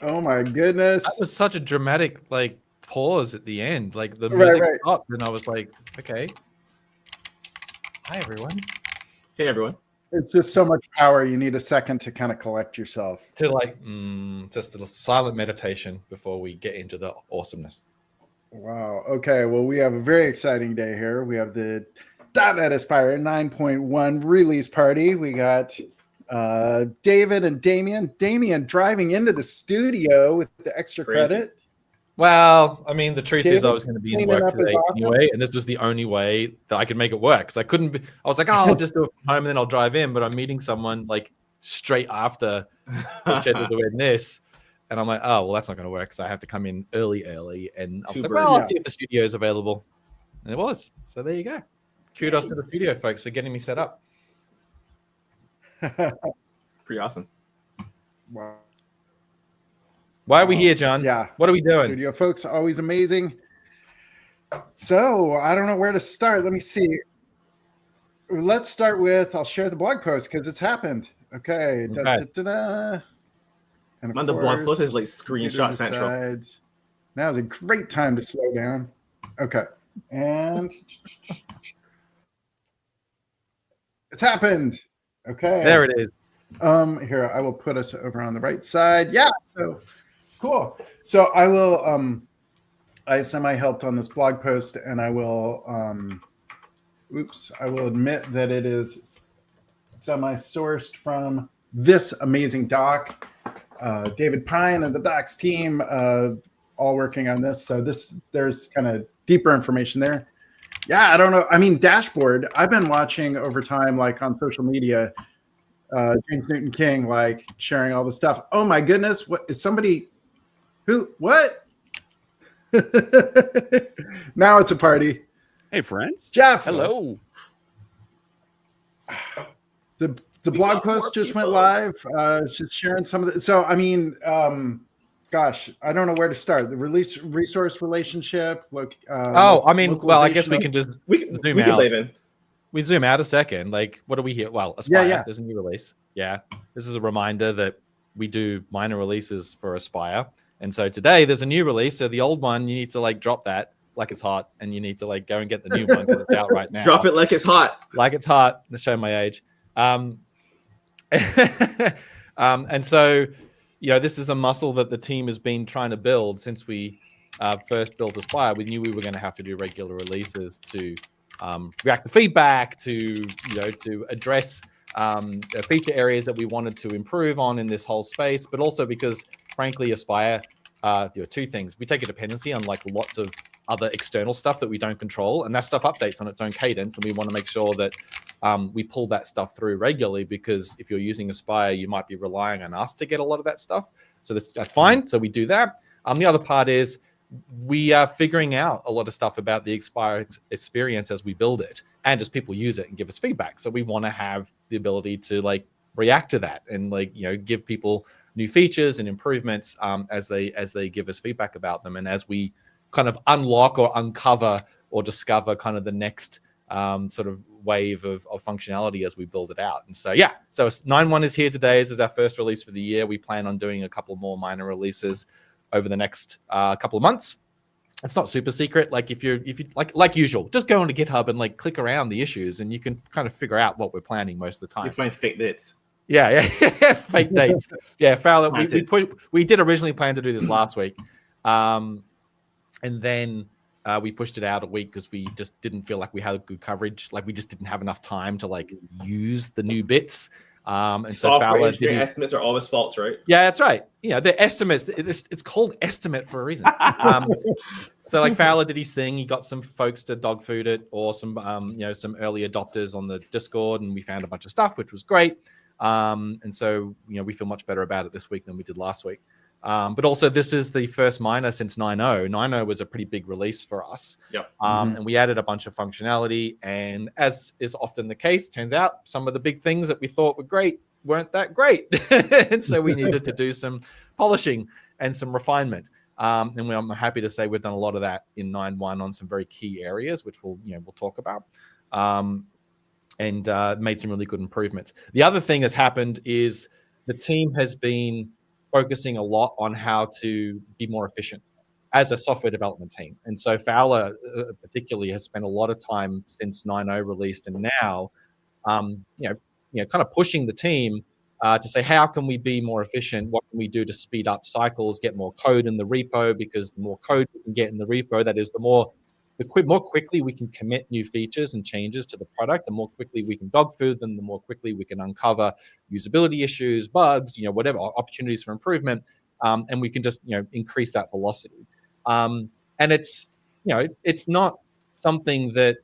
Oh my goodness. That was such a dramatic like pause at the end. Like the Right, music right. stopped and I was like, okay. Hi everyone. Hey, everyone. It's just so much power. You need a second to kind of collect yourself. To like just a silent meditation before we get into the awesomeness. Wow. Okay. Well, we have a very exciting day here. We have the .NET Aspire 9.1 release party. We got David and Damian. Damian driving into the studio with the extra credit. Well, I mean, the truth is I was going to be in cleaning work up his today office? anyway, and this was the only way that I could make it work. Because I couldn't be, I was like, oh, I'll just do it from home and then I'll drive in. But I'm meeting someone like straight after the schedule doing this. And I'm like, oh, well, that's not going to work because I have to come in early. And I was like, well, I'll see if the studio is available. And it was. So there you go. Kudos to the studio folks for getting me set up. Pretty awesome. Wow. Why are we here, John? Yeah. What are we doing? Studio folks, always amazing. So I don't know where to start. Let me see. Let's start with, I'll share the blog post because it's happened. Okay. Okay. Da-da-da-da. And On the blog post is like screenshot central. Now is a great time to slow down. Okay. And it's happened. Okay. There it is. Here, I will put us over on the right side. Yeah. So cool. So I will I semi-helped on this blog post and I will I will admit that it is semi-sourced from this amazing doc. David Pine and the docs team all working on this. So there's kind of deeper information there. Yeah, I don't know. I mean, dashboard. I've been watching over time, like on social media, James Newton King, like sharing all the stuff. Oh my goodness. What is somebody what? Now it's a party. Hey, friends. Jeff. Hello. The blog post just went live. Just sharing some of the. So I mean, gosh, I don't know where to start. The release resource relationship. Look. I mean, well, I guess we can just zoom out. Can we zoom out a second. Like, what are we here? Well, Aspire. Yeah. There's a new release. Yeah, this is a reminder that we do minor releases for Aspire. And so today there's a new release. So the old one, you need to like drop that like it's hot, and you need to like go and get the new one because it's out right now. Drop it like it's hot. Like it's hot. Let's show my age. And so, this is a muscle that the team has been trying to build since we first built Aspire. We knew we were going to have to do regular releases to react to feedback, to address feature areas that we wanted to improve on in this whole space, but also because, frankly, Aspire, two things. We take a dependency on like lots of other external stuff that we don't control, and that stuff updates on its own cadence, and we want to make sure that we pull that stuff through regularly, because if you're using Aspire, you might be relying on us to get a lot of that stuff. So that's fine. So we do that. The other part is we are figuring out a lot of stuff about the Aspire experience as we build it and as people use it and give us feedback. So we want to have the ability to like react to that and like, give people new features and improvements as they give us feedback about them, and as we kind of unlock or uncover or discover kind of the next sort of wave of functionality as we build it out. And so, so 9.1 is here today. This is our first release for the year. We plan on doing a couple more minor releases over the next couple of months. It's not super secret. Like if you like usual, just go into GitHub and like click around the issues, and you can kind of figure out what we're planning most of the time. You find fake dates. Yeah, fake dates. Yeah, Fowler. We did originally plan to do this last week, and then we pushed it out a week because we just didn't feel like we had good coverage. Like we just didn't have enough time to like use the new bits. And so Fowler estimates are always false, right? Yeah, that's right. The estimates. It's called estimate for a reason. So like Fowler did his thing. He got some folks to dog food it, or some some early adopters on the Discord, and we found a bunch of stuff, which was great. And so we feel much better about it this week than we did last week. But also this is the first minor since 9.0. 9.0 was a pretty big release for us. Yep. And we added a bunch of functionality, and as is often the case, turns out some of the big things that we thought were great weren't that great. And so we needed to do some polishing and some refinement. And I'm happy to say we've done a lot of that in 9.1 on some very key areas, which we'll talk about. And made some really good improvements. The other thing that's happened is the team has been focusing a lot on how to be more efficient as a software development team. And so Fowler particularly has spent a lot of time since 9.0 released and now, kind of pushing the team to say, how can we be more efficient? What can we do to speed up cycles, get more code in the repo? Because the more code we can get in the repo, that is, the more quickly we can commit new features and changes to the product, the more quickly we can dog food them, the more quickly we can uncover usability issues, bugs, whatever, opportunities for improvement, and we can just increase that velocity. And it's not something that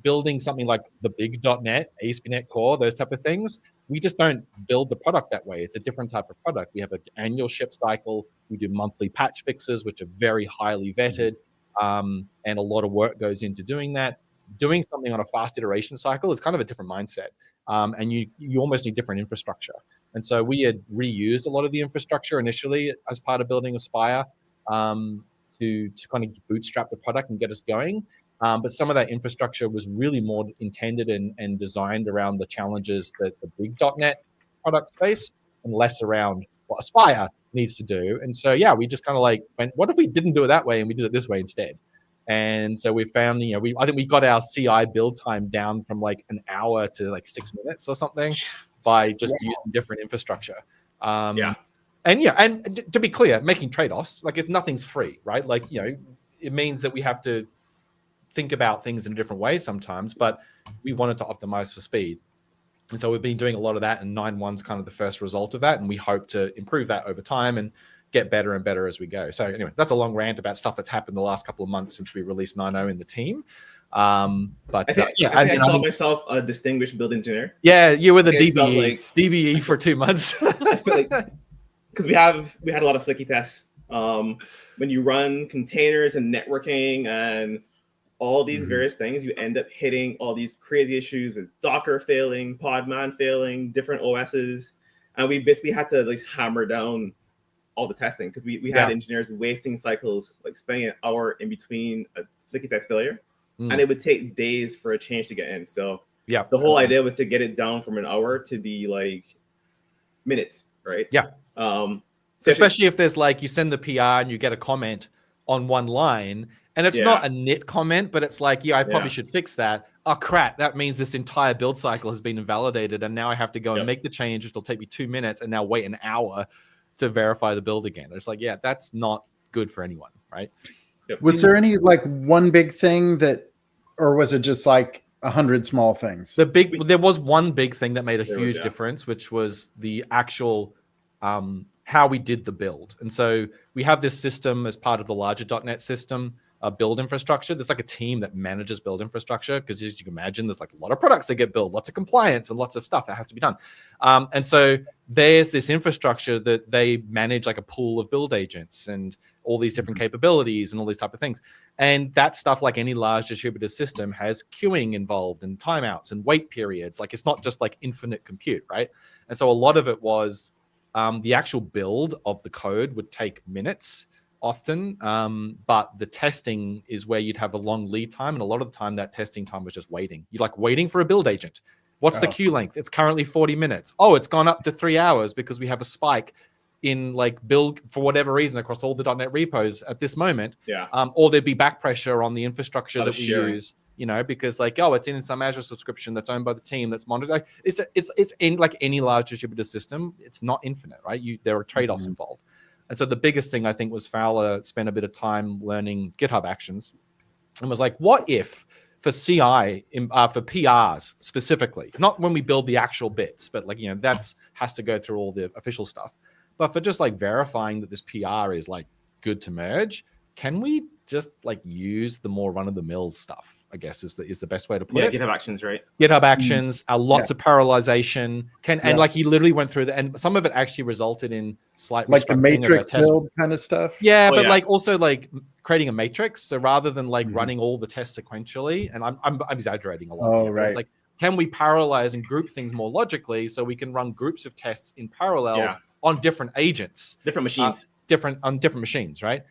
building something like the big .NET, ASP.NET Core, those type of things, we just don't build the product that way. It's a different type of product. We have an annual ship cycle. We do monthly patch fixes, which are very highly vetted. And a lot of work goes into doing that. Doing something on a fast iteration cycle is kind of a different mindset. And you almost need different infrastructure. And so we had reused a lot of the infrastructure initially as part of building Aspire to kind of bootstrap the product and get us going. But some of that infrastructure was really more intended and designed around the challenges that the big .NET product space, and less around what Aspire needs to do. And so, we just kind of like went, what if we didn't do it that way and we did it this way instead? And so we found, I think we got our CI build time down from like an hour to like 6 minutes or something by just using different infrastructure. And to be clear, making trade-offs, like if nothing's free, right? Like, it means that we have to think about things in a different way sometimes, but we wanted to optimize for speed. And so we've been doing a lot of that, and 9.1's kind of the first result of that. And we hope to improve that over time and get better and better as we go. So anyway, that's a long rant about stuff that's happened the last couple of months since we released 9.0 in the team. But I think I call myself a distinguished build engineer. Yeah, you were the DBE for 2 months. Because we had a lot of flicky tests. When you run containers and networking and all these various things, you end up hitting all these crazy issues with Docker failing, Podman failing, different OSs. And we basically had to like hammer down all the testing because we had engineers wasting cycles, like spending an hour in between a flicky test failure. And it would take days for a change to get in. So the whole idea was to get it down from an hour to be like minutes, right? Yeah. Especially if there's like, you send the PR and you get a comment on one line, and it's not a nit comment, but it's like, I probably should fix that. Oh, crap. That means this entire build cycle has been invalidated. And now I have to go and make the change, which will take me 2 minutes, and now wait an hour to verify the build again. It's like, that's not good for anyone, right? Was there any like one big thing or was it just like 100 small things? There was one big thing that made a huge difference, which was the actual how we did the build. And so we have this system as part of the larger .NET system, build infrastructure. There's like a team that manages build infrastructure because, as you can imagine, there's like a lot of products that get built, lots of compliance and lots of stuff that has to be done. And so there's this infrastructure that they manage, like a pool of build agents and all these different capabilities and all these type of things. And that stuff, like any large distributed system, has queuing involved and timeouts and wait periods. Like, it's not just like infinite compute, right? And so a lot of it was the actual build of the code would take minutes often, but the testing is where you'd have a long lead time, and a lot of the time that testing time was just waiting. You're like waiting for a build agent. What's the queue length? It's currently 40 minutes. Oh, it's gone up to 3 hours because we have a spike in like build for whatever reason across all the .NET repos at this moment. Or there'd be back pressure on the infrastructure that we use, because like, it's in some Azure subscription that's owned by the team that's monitored. Like, it's in like any large distributed system. It's not infinite, right? There are trade-offs involved. And so the biggest thing I think was Fowler spent a bit of time learning GitHub Actions and was like, what if for CI, for PRs specifically, not when we build the actual bits, but like, that's has to go through all the official stuff. But for just like verifying that this PR is like good to merge, can we just like use the more run-of-the-mill stuff, I guess is the best way to put it. GitHub Actions, right? GitHub Actions, lots of parallelization. And like he literally went through and some of it actually resulted in slight like the matrix build kind of stuff. But like also like creating a matrix. So rather than like running all the tests sequentially, and I'm exaggerating a lot. Right. It's like, can we parallelize and group things more logically so we can run groups of tests in parallel on different agents, different machines, on different machines, right?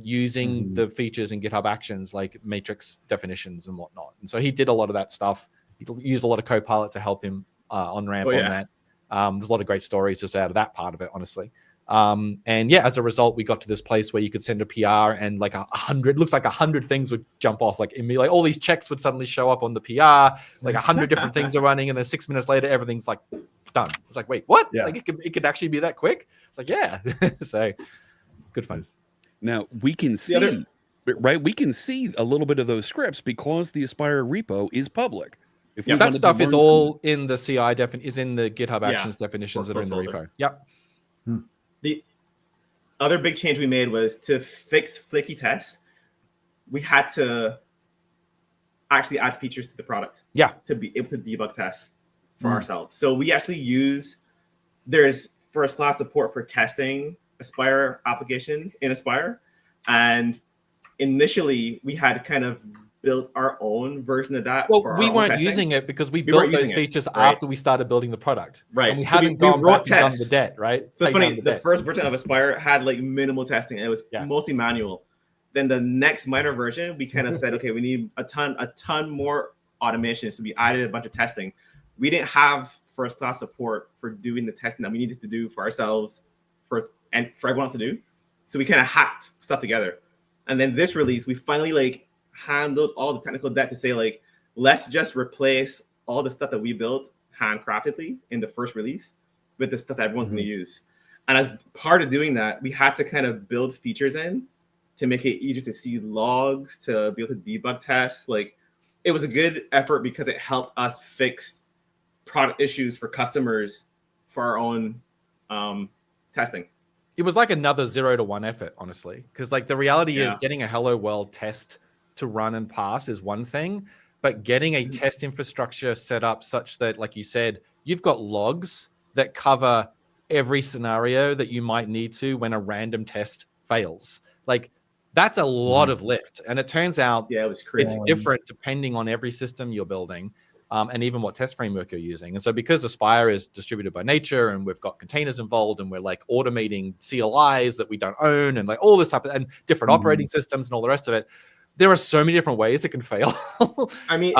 Using the features in GitHub Actions like matrix definitions and whatnot. And so he did a lot of that stuff. He used a lot of Copilot to help him on ramp on that. There's a lot of great stories just out of that part of it, honestly. And yeah, as a result, we got to this place where you could send a PR and like 100, looks like 100 things would jump off, like immediately, like all these checks would suddenly show up on the PR, like 100 different things are running, and then 6 minutes later, everything's like done. It's like, wait, what? Yeah. Like it could actually be that quick? It's like, yeah. So good fun. Now we can see, right? We can see a little bit of those scripts because the Aspire repo is public. If we That wanted to stuff is learn all in the CI is in the GitHub Yeah. Actions definitions that are in the repo. Yep. The other big change we made was to fix flaky tests. We had to actually add features to the product. Yeah. To be able to debug tests for ourselves. So we actually there's first class support for testing Aspire applications in Aspire. And initially we had kind of built our own version of that. Well, for we our own weren't testing. using it because we built those features after we started building the product. Right. And we So hadn't we gone wrote back and done tests. the debt, right? So it's Taken funny, on the debt. first version of Aspire had like minimal testing, and it was mostly manual. Then the next minor version, we kind of said, okay, we need a ton more automation. So we added a bunch of testing. We didn't have first class support for doing the testing that we needed to do for ourselves, for everyone else to do. So we kind of hacked stuff together. And then this release, we finally like handled all the technical debt to say like, let's just replace all the stuff that we built handcraftedly in the first release with the stuff that everyone's going to use. And as part of doing that, we had to kind of build features in to make it easier to see logs, to be able to debug tests. Like it was a good effort because it helped us fix product issues for customers for our own testing. It was like another 0 to 1 effort, honestly, because like the reality is getting a Hello World test to run and pass is one thing, but getting a test infrastructure set up such that, like you said, you've got logs that cover every scenario that you might need to when a random test fails. Like that's a lot of lift. And it turns out it was crazy. It's different depending on every system you're building. And even what test framework you're using. And so because Aspire is distributed by nature and we've got containers involved and we're like automating CLIs that we don't own and like all this type of, and different operating systems and all the rest of it, there are so many different ways it can fail. I mean,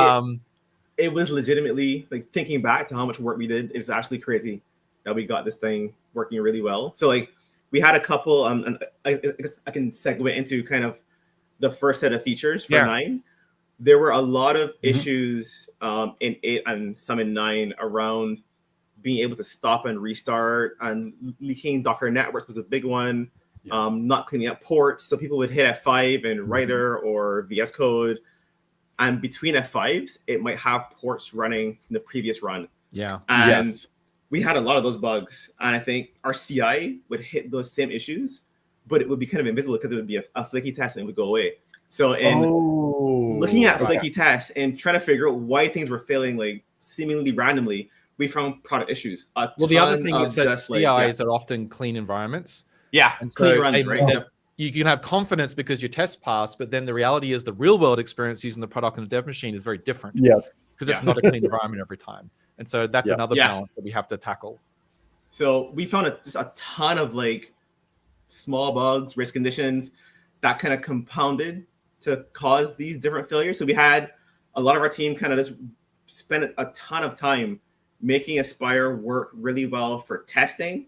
it was legitimately like thinking back to how much work we did. It's actually crazy that we got this thing working really well. So like we had a couple, and I guess I can segue into kind of the first set of features for 9. There were a lot of issues in 8 and some in 9 around being able to stop and restart, and leaking Docker networks was a big one. Not cleaning up ports. So people would hit F5 in Writer or VS Code. And between F5s, it might have ports running from the previous run. Yeah. And we had a lot of those bugs. And I think our CI would hit those same issues, but it would be kind of invisible because it would be a flaky test and it would go away. So in looking at flaky tests and trying to figure out why things were failing like seemingly randomly, we found product issues. Well, the other thing is that CIs are often clean environments. Yeah, and so clean runs, right? You can have confidence because your test passed, but then the reality is the real world experience using the product on a dev machine is very different. Yes. Because it's not a clean environment every time. And so that's another balance that we have to tackle. So we found just a ton of like small bugs, risk conditions that kind of compounded to cause these different failures. So we had a lot of our team kind of just spent a ton of time making Aspire work really well for testing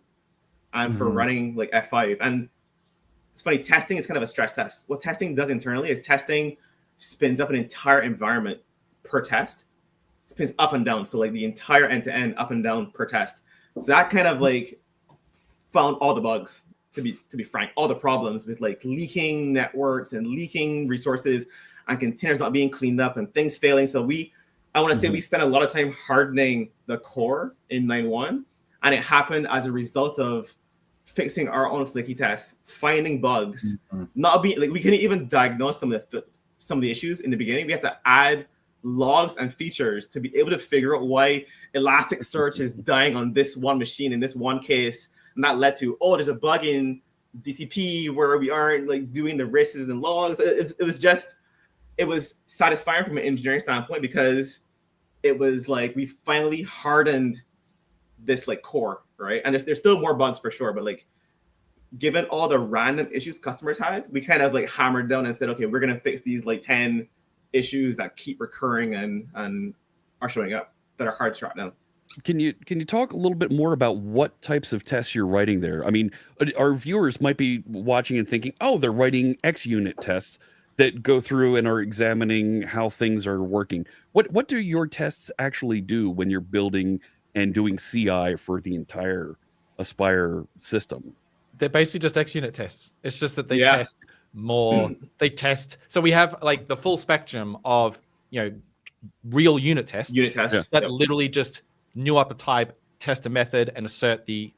and for running like F5. And it's funny, testing is kind of a stress test. What testing does internally is testing spins up an entire environment per test, spins up and down. So like the entire end-to-end up and down per test. So that kind of like found all the bugs, to be frank, all the problems with like leaking networks and leaking resources and containers not being cleaned up and things failing. So I want to say we spent a lot of time hardening the core in 9.1, and it happened as a result of fixing our own flaky tests, finding bugs, not being like we couldn't even diagnose some of the issues in the beginning. We had to add logs and features to be able to figure out why Elasticsearch is dying on this one machine in this one case. And that led to, there's a bug in DCP where we aren't like doing the risks and logs. It was satisfying from an engineering standpoint because it was like we finally hardened this like core, right? And there's still more bugs for sure, but like given all the random issues customers had, we kind of like hammered down and said, okay, we're gonna fix these like 10 issues that keep recurring and are showing up that are hard to track down. Can you talk a little bit more about what types of tests you're writing there? I mean, our viewers might be watching and thinking, "Oh, they're writing X unit tests that go through and are examining how things are working." What do your tests actually do when you're building and doing CI for the entire Aspire system? They're basically just X unit tests. It's just that they Yeah. test more. They test. So we have like the full spectrum of, you know, real unit tests. Unit tests. That Yep. literally just new up a type, test a method, and assert the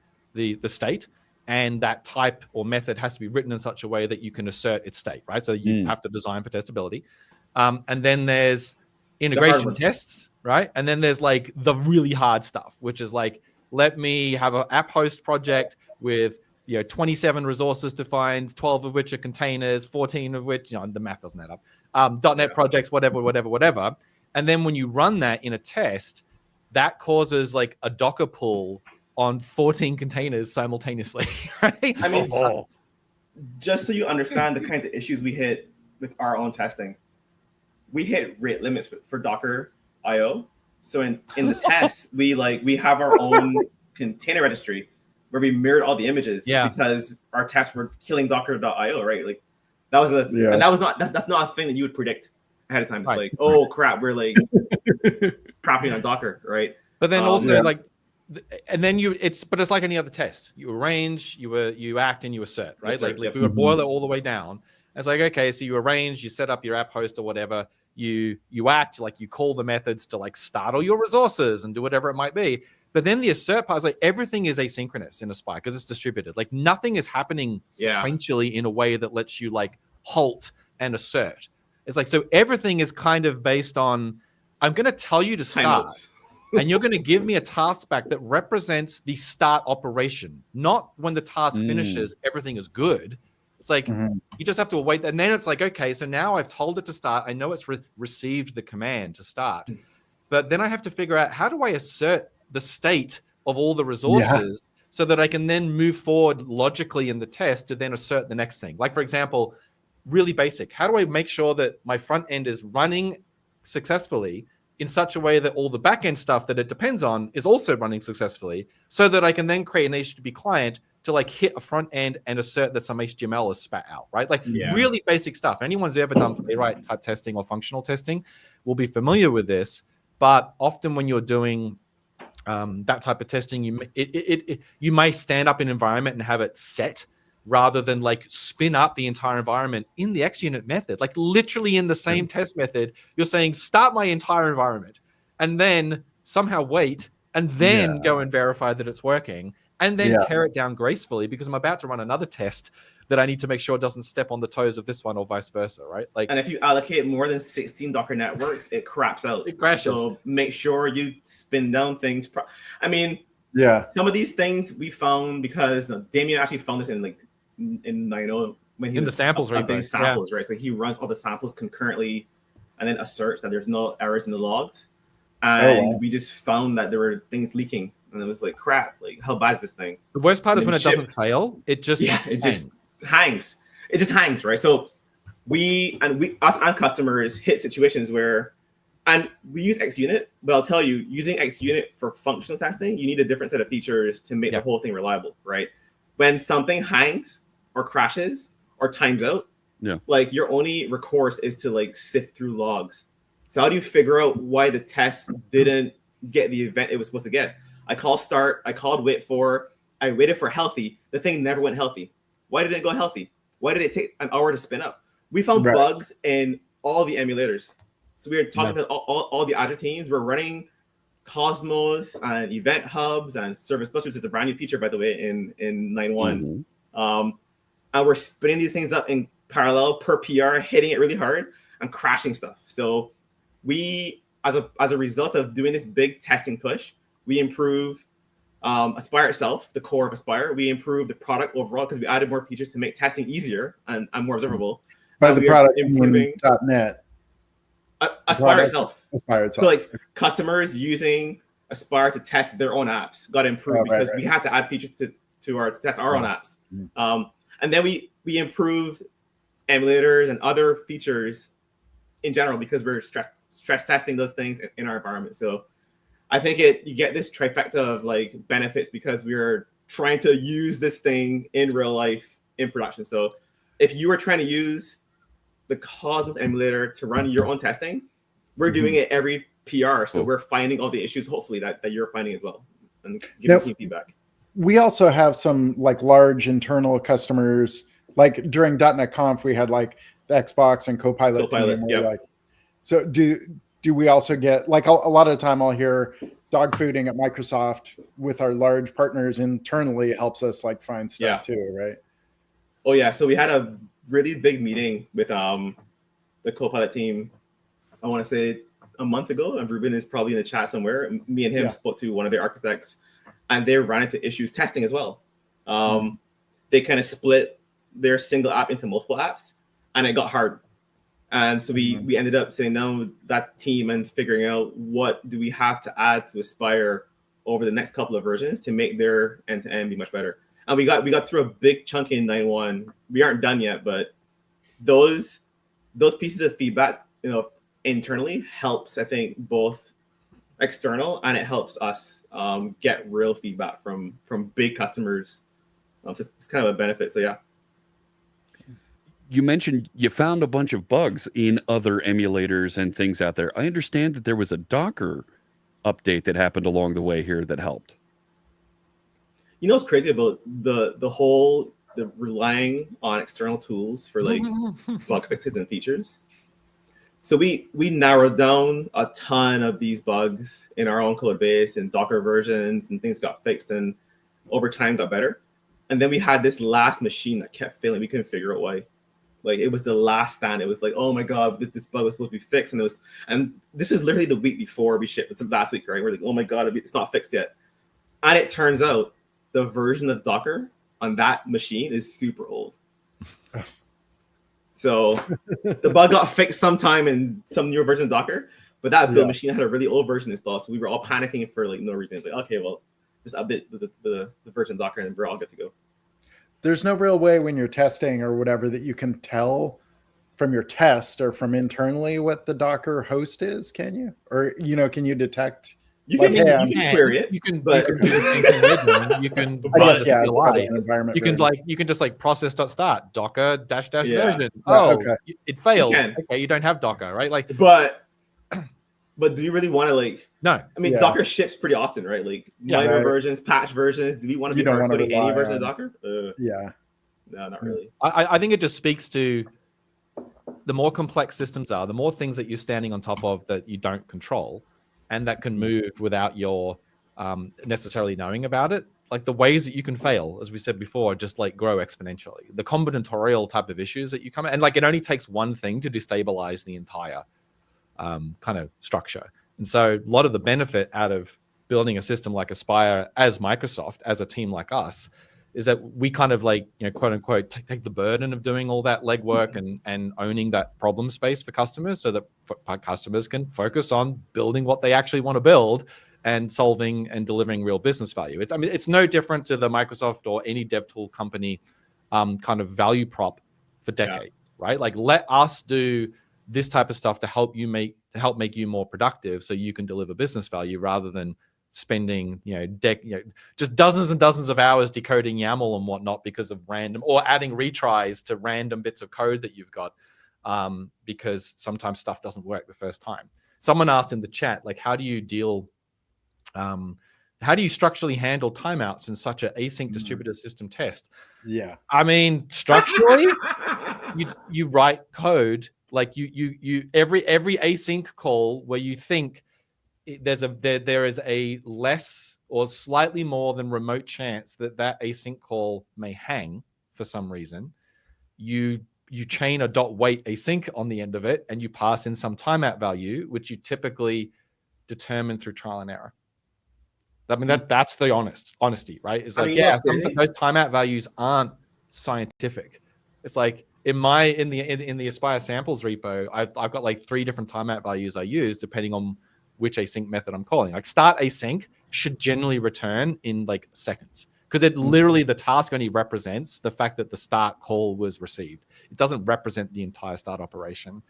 state. And that type or method has to be written in such a way that you can assert its state, right? So you have to design for testability. And then there's integration tests, right? And then there's like the really hard stuff, which is like, let me have an app host project with 27 resources defined, 12 of which are containers, 14 of which, the math doesn't add up. .NET projects, whatever. And then when you run that in a test, that causes like a Docker pull on 14 containers simultaneously, right? I mean, just so you understand the kinds of issues we hit with our own testing, we hit rate limits for Docker IO. So in the tests, we have our own container registry where we mirrored all the images because our tests were killing Docker.io, right? Like that was and that's not a thing that you would predict ahead of time. It's like, oh crap, we're like crapping on Docker, right? But then also and then but it's like any other test. You arrange, you act, and you assert, right? Like we would boil it all the way down. It's like, okay, so you arrange, you set up your app host or whatever, you act, like you call the methods to like start all your resources and do whatever it might be. But then the assert part is like everything is asynchronous in Aspire because it's distributed. Like nothing is happening sequentially in a way that lets you like halt and assert. It's like, so everything is kind of based on, I'm going to tell you to start and you're going to give me a task back that represents the start operation, not when the task finishes, everything is good. It's like, you just have to wait. And then it's like, okay, so now I've told it to start. I know it's received the command to start, but then I have to figure out how do I assert the state of all the resources so that I can then move forward logically in the test to then assert the next thing. Like, for example, really basic. How do I make sure that my front end is running successfully in such a way that all the back-end stuff that it depends on is also running successfully so that I can then create an HTTP client to like hit a front end and assert that some HTML is spat out, right? Like really basic stuff. Anyone who's ever done playwright type testing or functional testing will be familiar with this. But often when you're doing that type of testing, you may stand up an environment and have it set rather than like spin up the entire environment in the XUnit method. Like literally in the same test method, you're saying start my entire environment and then somehow wait and then go and verify that it's working and then tear it down gracefully because I'm about to run another test that I need to make sure it doesn't step on the toes of this one or vice versa, right? Like, and if you allocate more than 16 Docker networks, it craps out. It crashes. So make sure you spin down things. Some of these things we found because Damian actually found this in when he in the samples, right? Samples, right? So he runs all the samples concurrently and then asserts that there's no errors in the logs. And we just found that there were things leaking. And it was like, crap, like how bad is this thing? The worst part is when it doesn't fail, it just hangs. It just hangs, right? So us and customers hit situations where, and we use XUnit, but I'll tell you, using XUnit for functional testing, you need a different set of features to make the whole thing reliable, right? When something hangs or crashes or times out, like your only recourse is to like sift through logs. So how do you figure out why the test didn't get the event it was supposed to get? I called start, I called wait for, I waited for healthy. The thing never went healthy. Why did it go healthy? Why did it take an hour to spin up? We found bugs in all the emulators. So we were talking to all the Azure teams. We're running Cosmos and Event Hubs and Service Bus, which is a brand new feature, by the way, in 9.1. And we're spinning these things up in parallel per PR, hitting it really hard and crashing stuff. So we, as a result of doing this big testing push, we improve Aspire itself, the core of Aspire. We improve the product overall because we added more features to make testing easier and more observable. By the product, improving .NET. Aspire itself. Aspire itself. So like customers using Aspire to test their own apps got improved because we had to add features to test our own apps. And then we improved emulators and other features in general because we're stress testing those things in our environment. So I think you get this trifecta of like benefits because we're trying to use this thing in real life in production. So if you were trying to use the Cosmos emulator to run your own testing, we're doing it every PR. So we're finding all the issues, hopefully, that you're finding as well, and giving feedback. We also have some like large internal customers. Like during .NET Conf, we had like the Xbox and Copilot team. Yep. Like, so do we also get like a lot of the time I'll hear dog fooding at Microsoft with our large partners internally helps us like find stuff too, right? Oh yeah. So we had a really big meeting with the Copilot team. I want to say a month ago, and Ruben is probably in the chat somewhere. Me and him spoke to one of their architects, and they ran into issues testing as well. They kind of split their single app into multiple apps, and it got hard. And so we ended up sitting down with that team and figuring out what do we have to add to Aspire over the next couple of versions to make their end-to-end be much better. And we got through a big chunk in 9.1. We aren't done yet, but those pieces of feedback, internally helps, I think, both external and it helps us get real feedback from big customers. So it's kind of a benefit. So yeah. You mentioned you found a bunch of bugs in other emulators and things out there. I understand that there was a Docker update that happened along the way here that helped. You know what's crazy about the relying on external tools for like bug fixes and features? So we narrowed down a ton of these bugs in our own code base and Docker versions, and things got fixed and over time got better. And then we had this last machine that kept failing. We couldn't figure out why. Like it was the last stand. It was like, oh my God, this bug was supposed to be fixed. And this is literally the week before we shipped. It's last week, right? We're like, oh my God, it's not fixed yet. And it turns out the version of Docker on that machine is super old. So the bug got fixed sometime in some newer version of Docker, but that build machine had a really old version installed. So we were all panicking for like no reason. Like, okay, well, just update the version of Docker and we're all good to go. There's no real way when you're testing or whatever that you can tell from your test or from internally what the Docker host is, can you? Or, can you detect? You can query it. You can but do the same thing we're doing. You can you can you can just like process.start Docker -- version. Okay. It failed. Okay, you don't have Docker, right? Like But do you really want to like? No. I mean, Docker ships pretty often, right? Like minor versions, patch versions. Do we want to be hard-coding any version of Docker? No, not really. I think it just speaks to the more complex systems are, the more things that you're standing on top of that you don't control, and that can move without your necessarily knowing about it. Like the ways that you can fail, as we said before, just like grow exponentially. The combinatorial type of issues that you come at, and like it only takes one thing to destabilize the entire kind of structure. And so a lot of the benefit out of building a system like Aspire as Microsoft, as a team like us, is that we kind of like, quote unquote, take the burden of doing all that legwork and owning that problem space for customers so that customers can focus on building what they actually want to build and solving and delivering real business value. It's no different to the Microsoft or any dev tool company kind of value prop for decades, right? Like let us do this type of stuff to help make you more productive so you can deliver business value rather than spending just dozens and dozens of hours decoding YAML and whatnot because of random, or adding retries to random bits of code that you've got because sometimes stuff doesn't work the first time. Someone asked in the chat, like, how do you structurally handle timeouts in such an async distributed system test? I mean, structurally you write code like you every async call where you think there is a less or slightly more than remote chance that async call may hang for some reason, you chain a .wait async on the end of it and you pass in some timeout value, which you typically determine through trial and error. I mean, that's the honesty, right? It's like, those timeout values aren't scientific. It's like in the Aspire samples repo, I've got like 3 different timeout values I use depending on which async method I'm calling. Like start async should generally return in like seconds because it literally, the task only represents the fact that the start call was received. It doesn't represent the entire start operation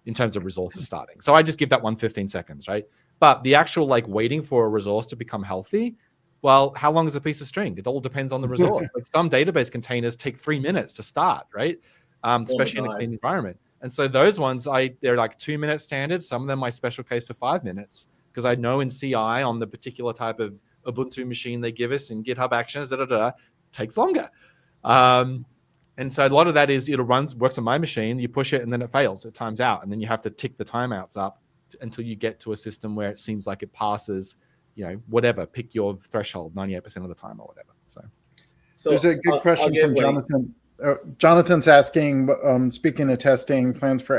in terms of resources starting. So I just give that one 15 seconds, right? But the actual like waiting for a resource to become healthy, well, how long is a piece of string? It all depends on the resource. Like some database containers take 3 minutes to start, right? Especially in a clean environment. And so those ones, they're like 2-minute standards. Some of them I special case to 5 minutes because I know in CI on the particular type of Ubuntu machine they give us in GitHub Actions, takes longer. And so a lot of that is works on my machine, you push it and then it fails, it times out. And then you have to tick the timeouts up until you get to a system where it seems like it passes, whatever, pick your threshold 98% of the time or whatever. So there's a good question from Jonathan. Jonathan's asking, speaking of testing, plans for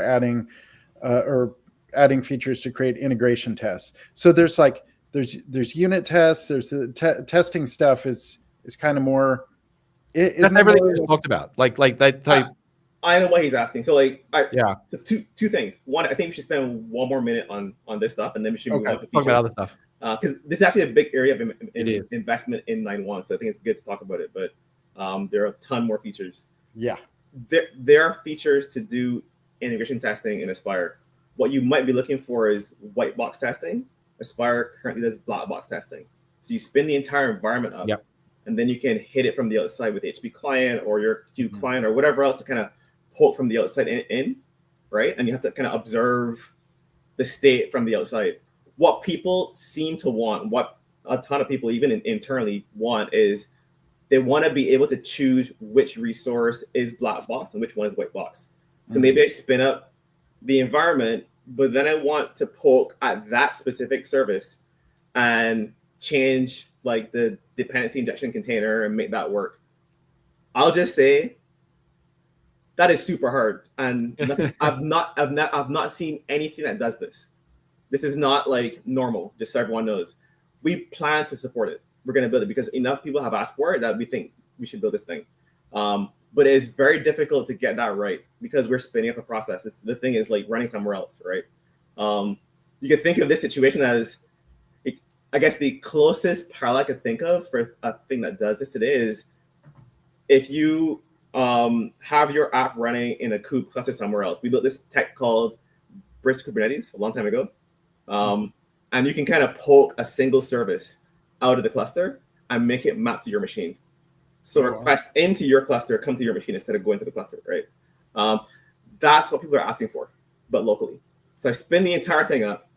adding features to create integration tests. So there's unit tests, there's the testing stuff is kind of more. That's everything we just talked about. Like that type. I know what he's asking. So so two things. One, I think we should spend one more minute on this stuff, and then we should move on to features. Talk about other stuff. Because this is actually a big area of investment in 9.1, so I think it's good to talk about it. But there are a ton more features. Yeah, there are features to do integration testing in Aspire. What you might be looking for is white box testing. Aspire currently does black box testing. So you spin the entire environment up. Yep. And then you can hit it from the outside with HP client or your Q client or whatever else to kind of pull it from the outside in, right? And you have to kind of observe the state from the outside. What people seem to want, what a ton of people even internally want, is they want to be able to choose which resource is black box and which one is white box. So maybe I spin up the environment, but then I want to poke at that specific service and change like the dependency injection container and make that work. I'll just say that is super hard, and I've not seen anything that does this. This is not like normal, just so everyone knows. We plan to support it. We're going to build it because enough people have asked for it that we think we should build this thing. But it's very difficult to get that right because we're spinning up a process. The thing is like running somewhere else, right? You can think of this situation as, I guess the closest parallel I could think of for a thing that does this today is if you have your app running in a kube cluster somewhere else. We built this tech called Brisk Kubernetes a long time ago. And you can kind of poke a single service out of the cluster and make it map to your machine. So requests into your cluster come to your machine instead of going to the cluster, right? That's what people are asking for, but locally. So I spin the entire thing up,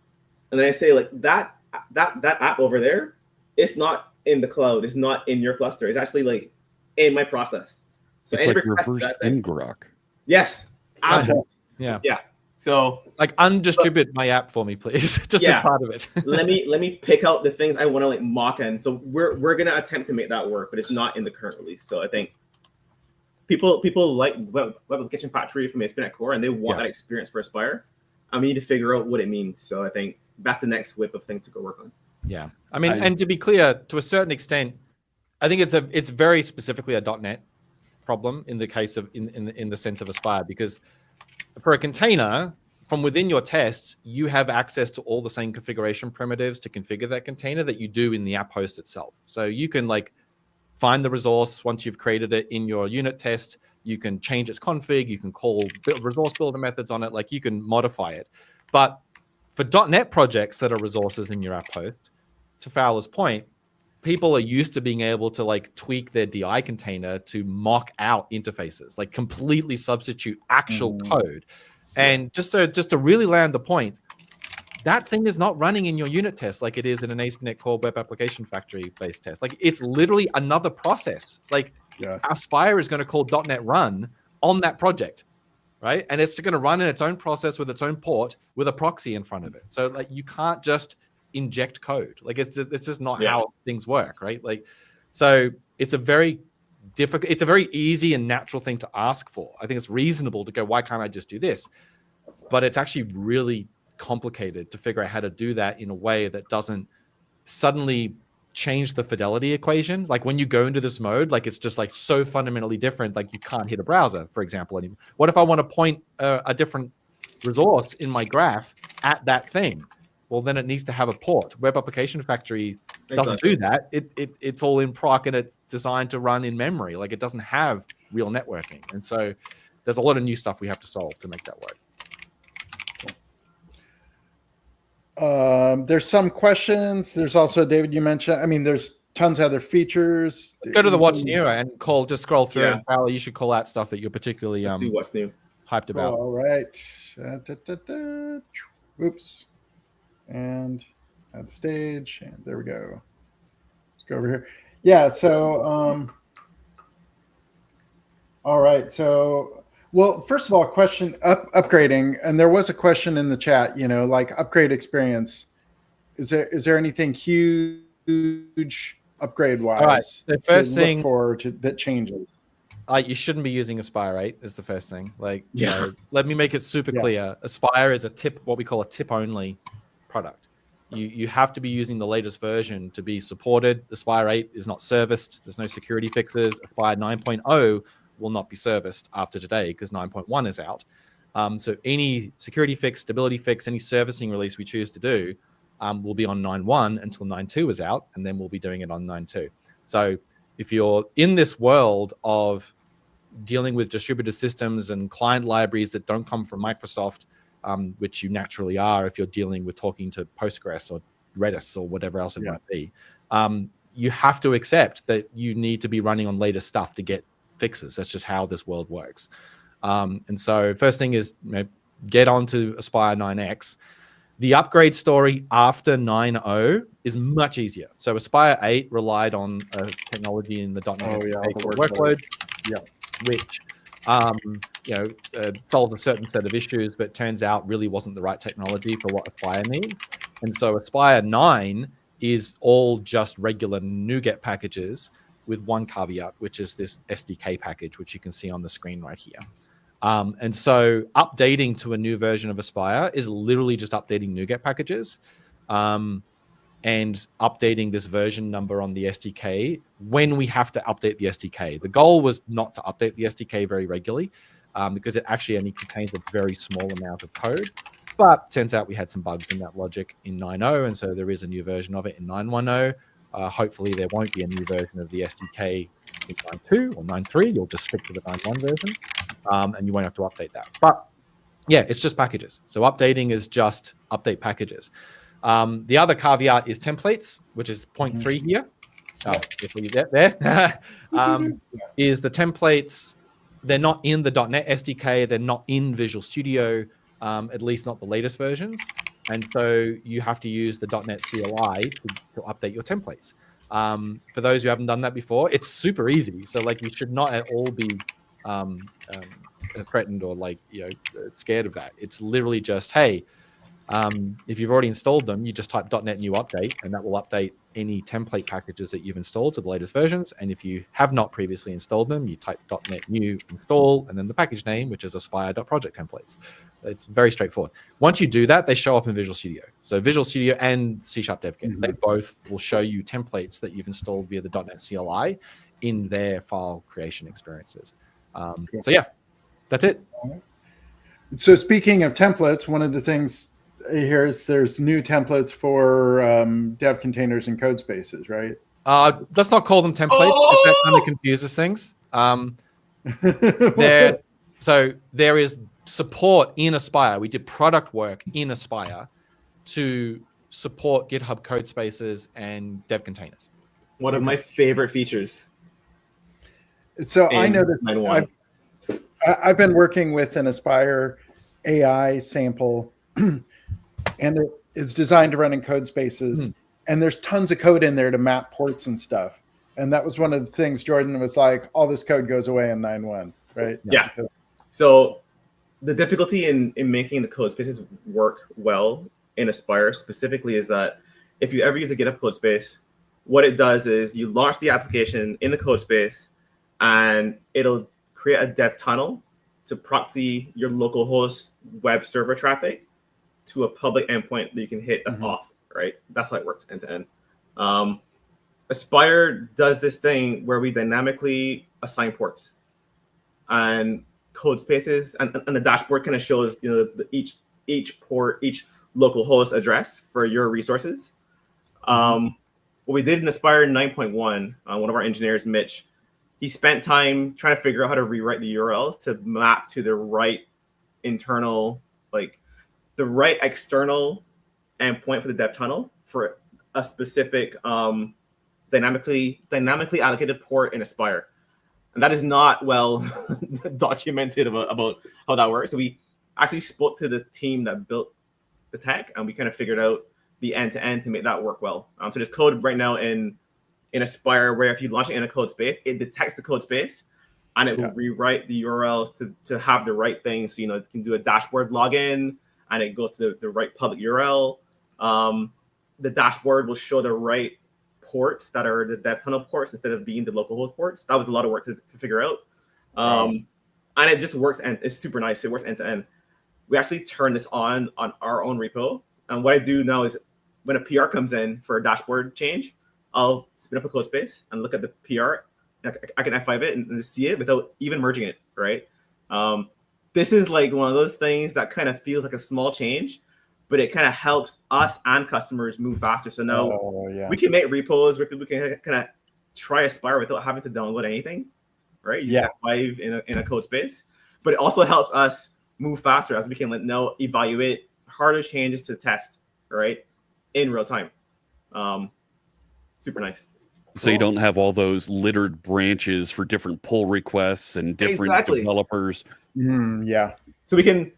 and then I say like that app over there, it's not in the cloud, it's not in your cluster. It's actually like in my process. So it's like reverse ngrok. Yes, absolutely. Yeah. So like undistribute my app for me, please. Just as part of it. let me pick out the things I want to like mock in. So we're gonna attempt to make that work, but it's not in the current release. So I think people like Web Application Factory from ASP.NET Core, and they want that experience for Aspire. And we need to figure out what it means. So I think that's the next whip of things to go work on. Yeah, I mean, and to be clear, to a certain extent, I think it's very specifically a .NET problem in the case of in the sense of Aspire, because for a container, from within your tests, you have access to all the same configuration primitives to configure that container that you do in the app host itself. So you can like find the resource once you've created it in your unit test. You can change its config. You can call resource builder methods on it. Like you can modify it. But for .NET projects that are resources in your app host, to Fowler's point, people are used to being able to like tweak their DI container to mock out interfaces, like completely substitute actual code. And just to really land the point, that thing is not running in your unit test like it is in an ASP.NET Core Web Application Factory based test. Like it's literally another process. Like Aspire is going to call .NET Run on that project, right? And it's going to run in its own process with its own port with a proxy in front of it. So like you can't just inject code. Like it's just not how things work, right? Like, so it's a very difficult, it's a very easy and natural thing to ask for. I think it's reasonable to go, why can't I just do this? But it's actually really complicated to figure out how to do that in a way that doesn't suddenly change the fidelity equation. Like when you go into this mode, like it's just like so fundamentally different, like you can't hit a browser, for example, anymore. What if I want to point a different resource in my graph at that thing? Well, then it needs to have a port. Web Application Factory doesn't do that. It's all in proc and it's designed to run in memory. Like it doesn't have real networking. And so there's a lot of new stuff we have to solve to make that work. There's some questions. There's also, David, you mentioned, I mean, there's tons of other features. Let's go to the what's new and just scroll through. Yeah. And Fowler, you should call out stuff that you're particularly Let's do what's new. hyped about. All right. Oops. And add stage. And there we go. Let's go over here. Yeah. So, all right. So, well, first of all, question upgrading. And there was a question in the chat, like upgrade experience. Is there anything huge upgrade wise All right. The first thing that changes? You shouldn't be using Aspire 8 is the first thing. Let me make it super clear. Aspire is what we call a tip only product. You have to be using the latest version to be supported. Aspire 8 is not serviced. There's no security fixes. Aspire 9.0 will not be serviced after today because 9.1 is out. So any security fix, stability fix, any servicing release we choose to do will be on 9.1 until 9.2 is out, and then we'll be doing it on 9.2. So if you're in this world of dealing with distributed systems and client libraries that don't come from Microsoft, which you naturally are if you're dealing with talking to Postgres or Redis or whatever else it might be, you have to accept that you need to be running on latest stuff to get fixes. That's just how this world works. And so first thing is get onto Aspire 9X. The upgrade story after 9.0 is much easier. So Aspire 8 relied on a technology in the .NET workloads, which solves a certain set of issues, but turns out really wasn't the right technology for what Aspire needs. And so Aspire 9 is all just regular NuGet packages with one caveat, which is this SDK package, which you can see on the screen right here. And so updating to a new version of Aspire is literally just updating NuGet packages and updating this version number on the SDK when we have to update the SDK. The goal was not to update the SDK very regularly because it actually only contains a very small amount of code. But turns out we had some bugs in that logic in 9.0, and so there is a new version of it in 9.10. Hopefully there won't be a new version of the SDK in 9.2 or 9.3. You'll just stick to the 9.1 version. And you won't have to update that. But yeah, it's just packages. So updating is just update packages. The other caveat is templates, which is point 3 here. Before you get there, is the templates, they're not in the .NET SDK. They're not in Visual Studio, at least not the latest versions. And so you have to use the .NET CLI to update your templates. For those who haven't done that before, it's super easy. So you should not at all be threatened or scared of that. It's literally just, hey, if you've already installed them, you just type .NET new update, and that will update any template packages that you've installed to the latest versions. And if you have not previously installed them, you type .NET new install, and then the package name, which is aspire.project templates. It's very straightforward. Once you do that, they show up in Visual Studio. So Visual Studio and C# DevKit, they both will show you templates that you've installed via the .NET CLI in their file creation experiences. So yeah, that's it. So speaking of templates, one of the things here is there's new templates for dev containers and code spaces, right? Let's not call them templates because that kind of confuses things. There is support in Aspire. We did product work in Aspire to support GitHub code spaces and dev containers. One of my favorite features. So I know that I've been working with an Aspire AI sample, and it is designed to run in code spaces. And there's tons of code in there to map ports and stuff. And that was one of the things Jordan was like, all this code goes away in 9.1, right? Yeah. So the difficulty in making the code spaces work well in Aspire specifically is that if you ever use a GitHub code space, what it does is you launch the application in the code space, and it'll create a dev tunnel to proxy your local host web server traffic to a public endpoint that you can hit as off, right? That's how it works end to end. Aspire does this thing where we dynamically assign ports and code spaces, and the dashboard kind of shows each port, each local host address for your resources. What we did in Aspire 9.1, one of our engineers, Mitch, he spent time trying to figure out how to rewrite the URLs to map to the right internal, the right external endpoint for the dev tunnel for a specific dynamically allocated port in Aspire. And that is not well documented about how that works. So we actually spoke to the team that built the tech, and we kind of figured out the end-to-end to make that work well. So there's code right now in Aspire where if you launch it in a code space, it detects the code space and it will rewrite the URL to have the right thing. So, it can do a dashboard login and it goes to the right public URL. The dashboard will show the right ports that are the dev tunnel ports instead of being the localhost ports. That was a lot of work to figure out. And it just works, and it's super nice. It works end to end. We actually turn this on our own repo. And what I do now is when a PR comes in for a dashboard change, I'll spin up a code space and look at the PR. I can F5 it and see it without even merging it, right? This is like one of those things that kind of feels like a small change, but it kind of helps us and customers move faster. So now we can make repos, we can kind of try Aspire without having to download anything, right? You just F5 in a code space. But it also helps us move faster as we can now evaluate harder changes to test, right, in real time. Super nice. So you don't have all those littered branches for different pull requests and different developers. So we can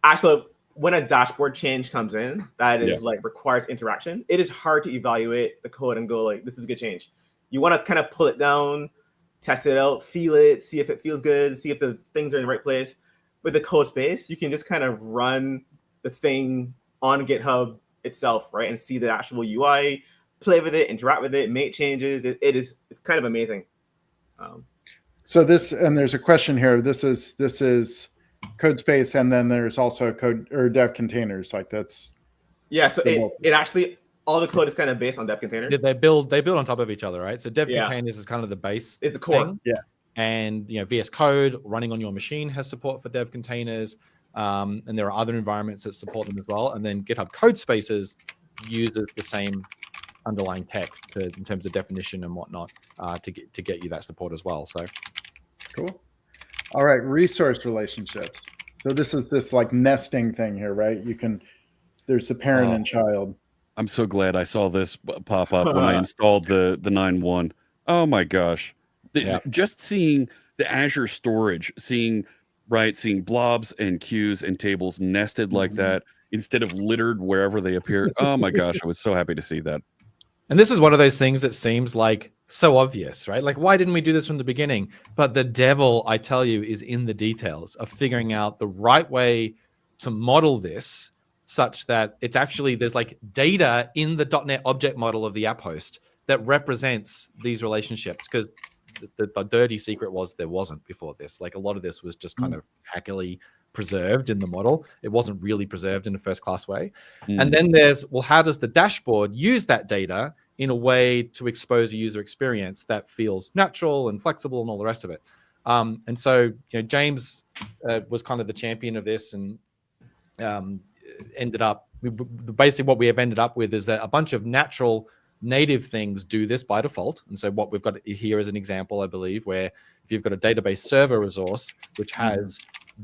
actually, when a dashboard change comes in that is requires interaction, it is hard to evaluate the code and go like, this is a good change. You want to kind of pull it down, test it out, feel it, see if it feels good, see if the things are in the right place. With the code space, you can just kind of run the thing on GitHub itself, right? And see the actual UI, play with it, interact with it, make changes. It's kind of amazing. So this, and there's a question here. This is code space, and then there's also code or dev containers. Like that's so it actually, all the code is kind of based on dev containers. They build on top of each other, right? So dev containers is kind of the base. It's the core. Thing. And VS Code running on your machine has support for dev containers, and there are other environments that support them as well. And then GitHub Code Spaces uses the same underlying tech in terms of definition and whatnot to get you that support as well. So cool. All right, resource relationships. So this is this like nesting thing here, right? There's the parent and child. I'm so glad I saw this pop up when I installed the 9.1. Oh my gosh. Just seeing the Azure storage, seeing blobs and queues and tables nested like that instead of littered wherever they appear. Oh my gosh, I was so happy to see that. And this is one of those things that seems like so obvious, right? Like, why didn't we do this from the beginning? But the devil, I tell you, is in the details of figuring out the right way to model this such that it's actually, there's like data in the .NET object model of the app host that represents these relationships. Because the dirty secret was there wasn't before this. Like a lot of this was just kind of hackily preserved in the model. It wasn't really preserved in a first class way. And then there's, well, how does the dashboard use that data in a way to expose a user experience that feels natural and flexible and all the rest of it? And so, James was kind of the champion of this, and ended up, basically what we have ended up with is that a bunch of natural native things do this by default. And so what we've got here is an example, I believe, where if you've got a database server resource, which has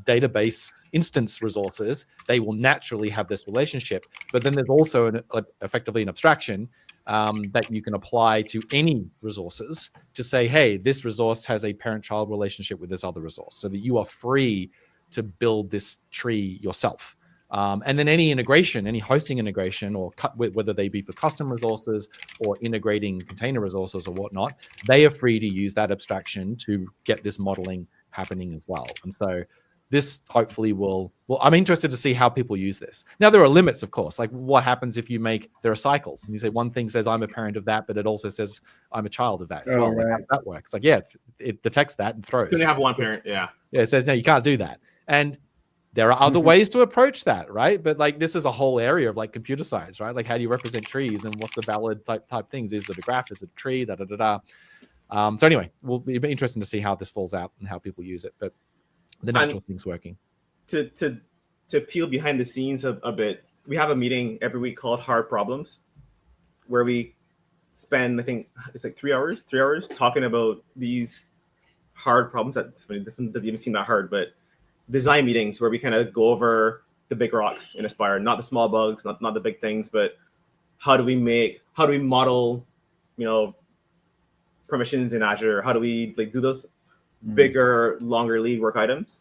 database instance resources, they will naturally have this relationship. But then there's also effectively an abstraction that you can apply to any resources to say, hey, this resource has a parent-child relationship with this other resource, so that you are free to build this tree yourself. And then any integration, any hosting integration, or whether they be for custom resources or integrating container resources or whatnot, they are free to use that abstraction to get this modeling happening as well. And so this hopefully will, I'm interested to see how people use this. Now, there are limits, of course. Like what happens if there are cycles and you say one thing says I'm a parent of that, but it also says I'm a child of that as well. Right. Like how that works. Like, it detects that and throws. You can have one parent, Yeah, it says, no, you can't do that. And there are other ways to approach that, right? But like this is a whole area of like computer science, right? Like how do you represent trees and what's the valid type things? Is it a graph? Is it a tree? So anyway, it'll be interesting to see how this falls out and how people use it. But the natural thing's working. To peel behind the scenes a bit, we have a meeting every week called Hard Problems, where we spend, I think it's like 3 hours talking about these hard problems. This one doesn't even seem that hard, but design meetings where we kind of go over the big rocks in Aspire, not the small bugs, not the big things, but how do we model, permissions in Azure? How do we like do those bigger, longer lead work items?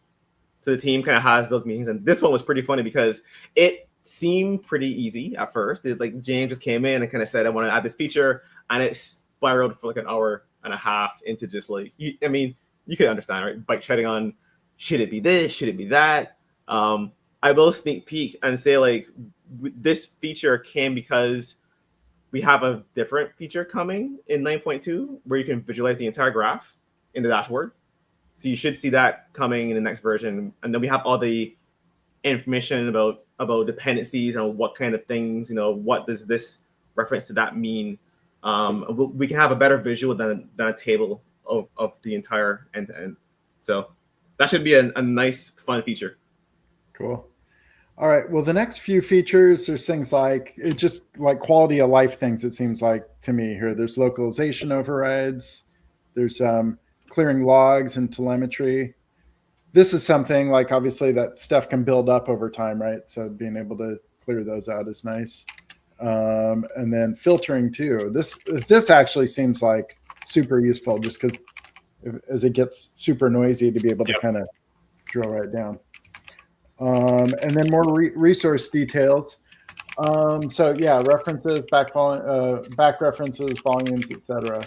So the team kind of has those meetings, and this one was pretty funny because it seemed pretty easy at first. It's like James just came in and kind of said, I want to add this feature, and it spiraled for like an hour and a half into just like, you can understand, right? Bike shedding on, should it be this? Should it be that? I will sneak peek and say like this feature came because we have a different feature coming in 9.2 where you can visualize the entire graph in the dashboard. So you should see that coming in the next version. And then we have all the information about dependencies and what kind of things, what does this reference to that mean? We can have a better visual than a table of the entire end-to-end. So that should be a nice, fun feature. Cool. All right. Well, the next few features, there's things like quality of life things, it seems like to me here. There's localization overrides. There's clearing logs and telemetry. This is something like obviously that stuff can build up over time, right? So being able to clear those out is nice. And then filtering too. This actually seems like super useful just because as it gets super noisy to be able to kind of drill right down. And then more resource details. So yeah, references, back references, volumes, etc.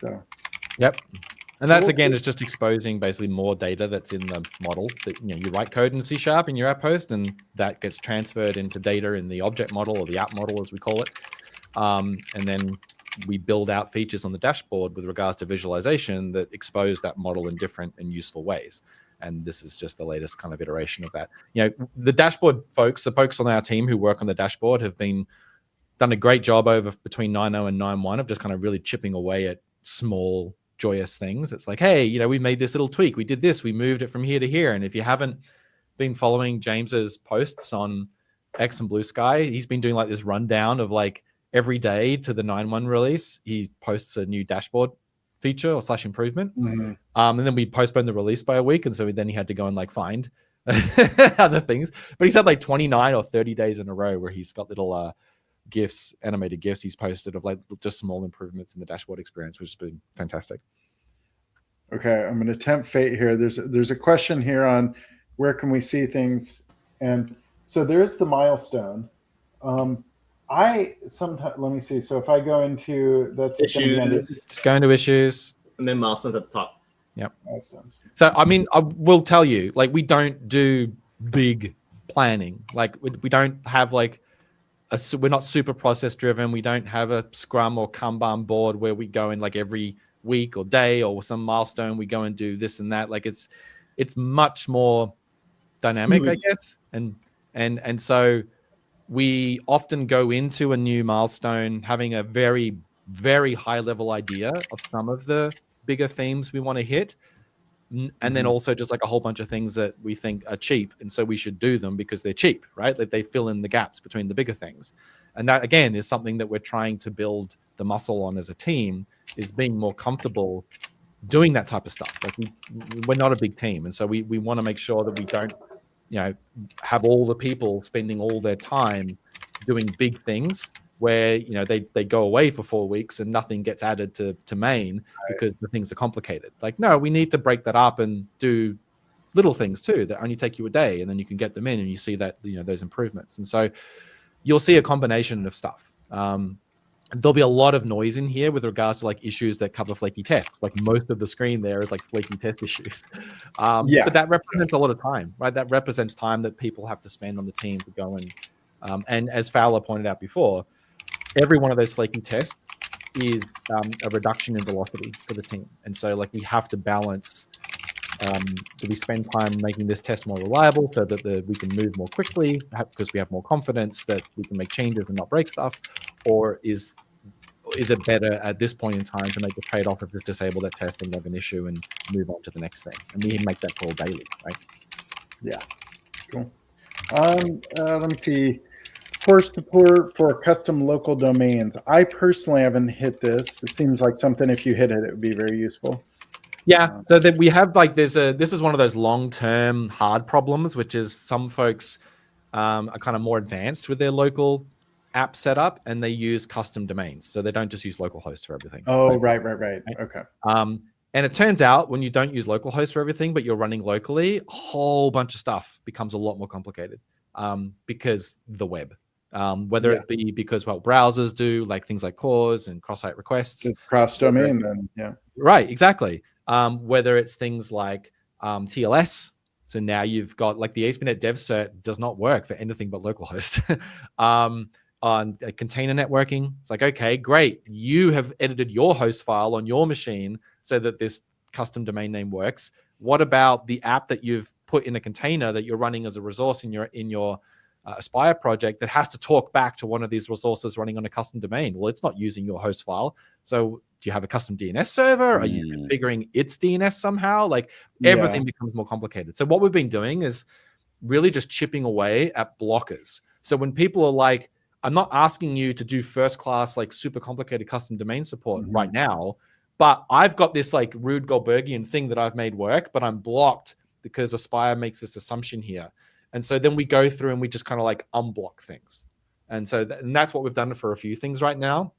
So. Yep. And that's, again, it's just exposing basically more data that's in the model that, you write code in C# in your app host, and that gets transferred into data in the object model or the app model, as we call it. And then we build out features on the dashboard with regards to visualization that expose that model in different and useful ways. And this is just the latest kind of iteration of that. The dashboard folks, the folks on our team who work on the dashboard have done a great job over between 9.0 and 9.1 of just kind of really chipping away at small, joyous things. It's like, hey, we made this little tweak. We did this. We moved it from here to here. And if you haven't been following James's posts on X and Blue Sky, he's been doing like this rundown of like every day to the 9.1 release. He posts a new dashboard feature or / improvement. Mm-hmm. And then we postponed the release by a week. And so then he had to go and like find other things. But he's had like 29 or 30 days in a row where he's got little GIFs, animated GIFs he's posted of like just small improvements in the dashboard experience, which has been fantastic. Okay, I'm going to tempt fate here. There's a question here on where can we see things, and so there's the milestone. Let me see. So if I go into issues, just go into issues, and then milestones at the top. Yep. Milestones. So I will tell you, like we don't do big planning. Like we don't have like we're not super process driven. We don't have a Scrum or Kanban board where we go in like every week or day or some milestone we go and do this and that. Like it's much more dynamic, I guess. And so we often go into a new milestone having a very, very high level idea of some of the bigger themes we want to hit. And then also just like a whole bunch of things that we think are cheap. And so we should do them because they're cheap, right? Like they fill in the gaps between the bigger things. And that, again, is something that we're trying to build the muscle on as a team, is being more comfortable doing that type of stuff. Like we're not a big team. And so we want to make sure that we don't, have all the people spending all their time doing big things where, they go away for 4 weeks and nothing gets added to main because the things are complicated. Like, no, we need to break that up and do little things too that only take you a day, and then you can get them in and you see that, those improvements. And so you'll see a combination of stuff. There'll be a lot of noise in here with regards to like issues that cover flaky tests. Like most of the screen there is like flaky test issues. But that represents a lot of time, right? That represents time that people have to spend on the team to go and as Fowler pointed out before, every one of those flaky tests is a reduction in velocity for the team. And so like we have to balance, do we spend time making this test more reliable so that we can move more quickly because we have more confidence that we can make changes and not break stuff? Or is it better at this point in time to make the trade-off of just disable that test and have an issue and move on to the next thing? And we make that call daily, right? Yeah, cool. Let me see. Force support for custom local domains. I personally haven't hit this. It seems like something if you hit it, it would be very useful. Yeah, so that we have like this is one of those long-term hard problems, which is some folks are kind of more advanced with their local app setup and they use custom domains. So they don't just use localhost for everything. Oh, right. Okay. And it turns out when you don't use localhost for everything, but you're running locally, a whole bunch of stuff becomes a lot more complicated because the web. Whether it be because browsers do, like things like cores and cross-site requests. Cross domain, then, yeah. Right, exactly. Whether it's things like TLS. So now you've got like the ASP.NET Dev Cert does not work for anything but localhost. On container networking, it's like, okay, great. You have edited your host file on your machine so that this custom domain name works. What about the app that you've put in a container that you're running as a resource in your Aspire project that has to talk back to one of these resources running on a custom domain? Well, it's not using your host file. So do you have a custom DNS server? Are you configuring its DNS somehow? Like everything becomes more complicated. So what we've been doing is really just chipping away at blockers. So when people are like, I'm not asking you to do first class, like super complicated custom domain support right now, but I've got this like Rude Goldbergian thing that I've made work, but I'm blocked because Aspire makes this assumption here. And so then we go through and we just kind of like unblock things. And so and that's what we've done for a few things right now.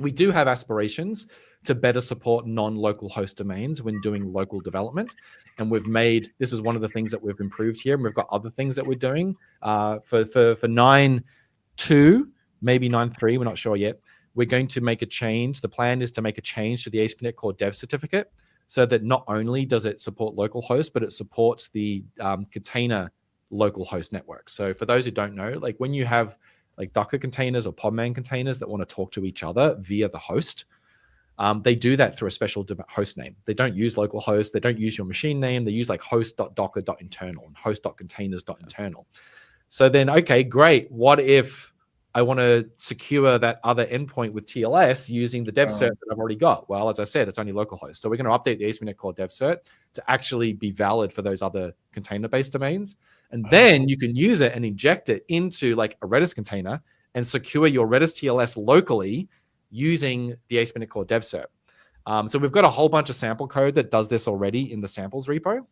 We do have aspirations to better support non-local host domains when doing local development. And we've made, this is one of the things that we've improved here. And we've got other things that we're doing for 9.2, maybe 9.3, we're not sure yet. We're going to make a change. The plan is to make a change to the ASP.NET Core Dev Certificate so that not only does it support localhost, but it supports the container local host network. So for those who don't know, like when you have like Docker containers or Podman containers that want to talk to each other via the host, they do that through a special host name. They don't use localhost. They don't use your machine name. They use like host.docker.internal and host.containers.internal. So then, okay, great. What if I want to secure that other endpoint with TLS using the dev cert that I've already got? Well, as I said, it's only localhost. So we're going to update the ASP.NET Core Dev Cert to actually be valid for those other container-based domains. And then you can use it and inject it into like a Redis container and secure your Redis TLS locally using the ASP.NET Core Dev Cert. So we've got a whole bunch of sample code that does this already in the samples repo.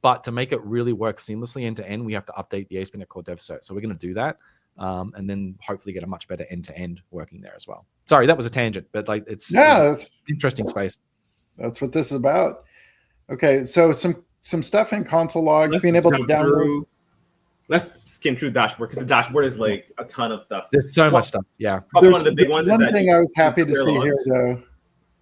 But to make it really work seamlessly end to end, we have to update the ASP.NET Core Dev Cert. So we're going to do that. And then hopefully get a much better end-to-end working there as well. Sorry, that was a tangent, but like it's interesting space. That's what this is about. Okay, so some stuff in console logs, being able to download. Let's skim through the dashboard because the dashboard is like a ton of stuff. There's so much stuff. Yeah. Probably one of the big ones. One thing I was happy to see here, though.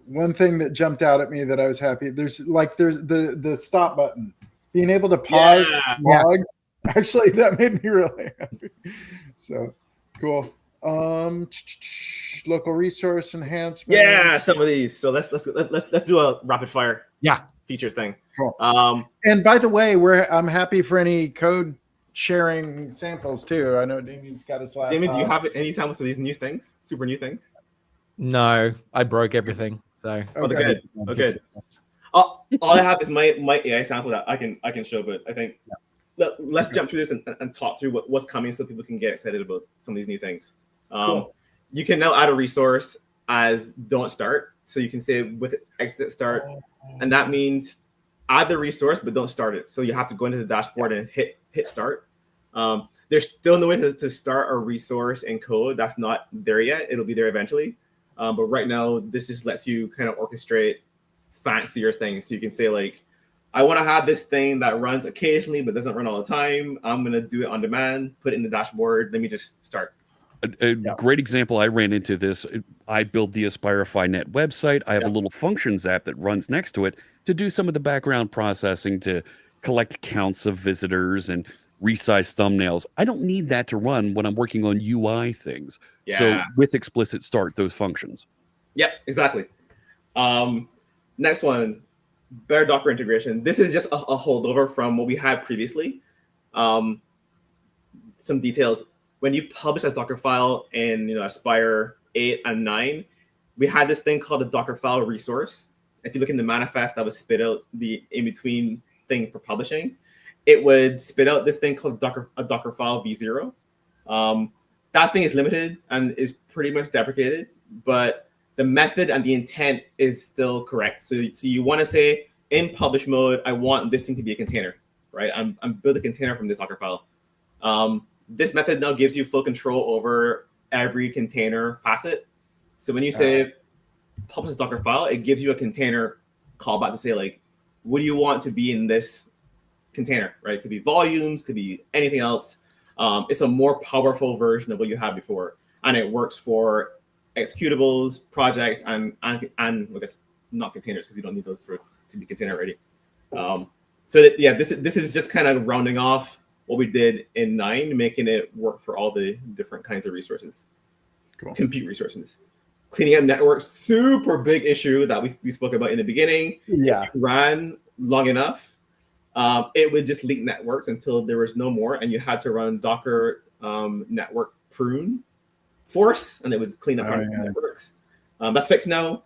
One thing that jumped out at me that I was happy. There's the stop button. Being able to pause log. Actually, that made me really happy. So cool. Local resource enhancements. Yeah, some of these. So let's do a rapid fire. Yeah. Feature thing. Cool. And by the way, I'm happy for any code sharing samples too. I know Damian's got his laptop. Damian, do you have any samples of these new things? Super new things? No, I broke everything. So okay. Okay. All I have is my AI sample that I can show, but I think let's jump through this and talk through what's coming so people can get excited about some of these new things. Cool. You can now add a resource as don't start. So you can say with exit start, and that means add the resource, but don't start it. So you have to go into the dashboard and hit start. There's still no way to start a resource in code. That's not there yet. It'll be there eventually. But right now, this just lets you kind of orchestrate fancier things. So you can say like, I want to have this thing that runs occasionally, but doesn't run all the time. I'm going to do it on demand, put it in the dashboard. Let me just start. A great example, I ran into this. I built the Aspirify.net website. I have a little functions app that runs next to it to do some of the background processing to collect counts of visitors and resize thumbnails. I don't need that to run when I'm working on UI things. Yeah. So with explicit start, those functions. Yep, exactly. Next one, better Docker integration. This is just a holdover from what we had previously. Some details. When you publish a Docker file in Aspire 8 and 9, we had this thing called a Docker file resource. If you look in the manifest that would spit out the in-between thing for publishing, it would spit out this thing called a Docker file v0. That thing is limited and is pretty much deprecated, but the method and the intent is still correct. So you want to say in publish mode, I want this thing to be a container, right? I'm building a container from this Docker file. This method now gives you full control over every container facet. So when you say publish this Docker file, it gives you a container callback to say like, what do you want to be in this container, right? It could be volumes, could be anything else. It's a more powerful version of what you had before, and it works for executables, projects, and I guess not containers because you don't need those to be container ready. This is just kind of rounding off what we did in 9, making it work for all the different kinds of resources. Cool. Compute resources. Cleaning up networks, super big issue that we spoke about in the beginning. Yeah. If you ran long enough, it would just leak networks until there was no more, and you had to run Docker network prune force, and it would clean up networks. That's fixed now.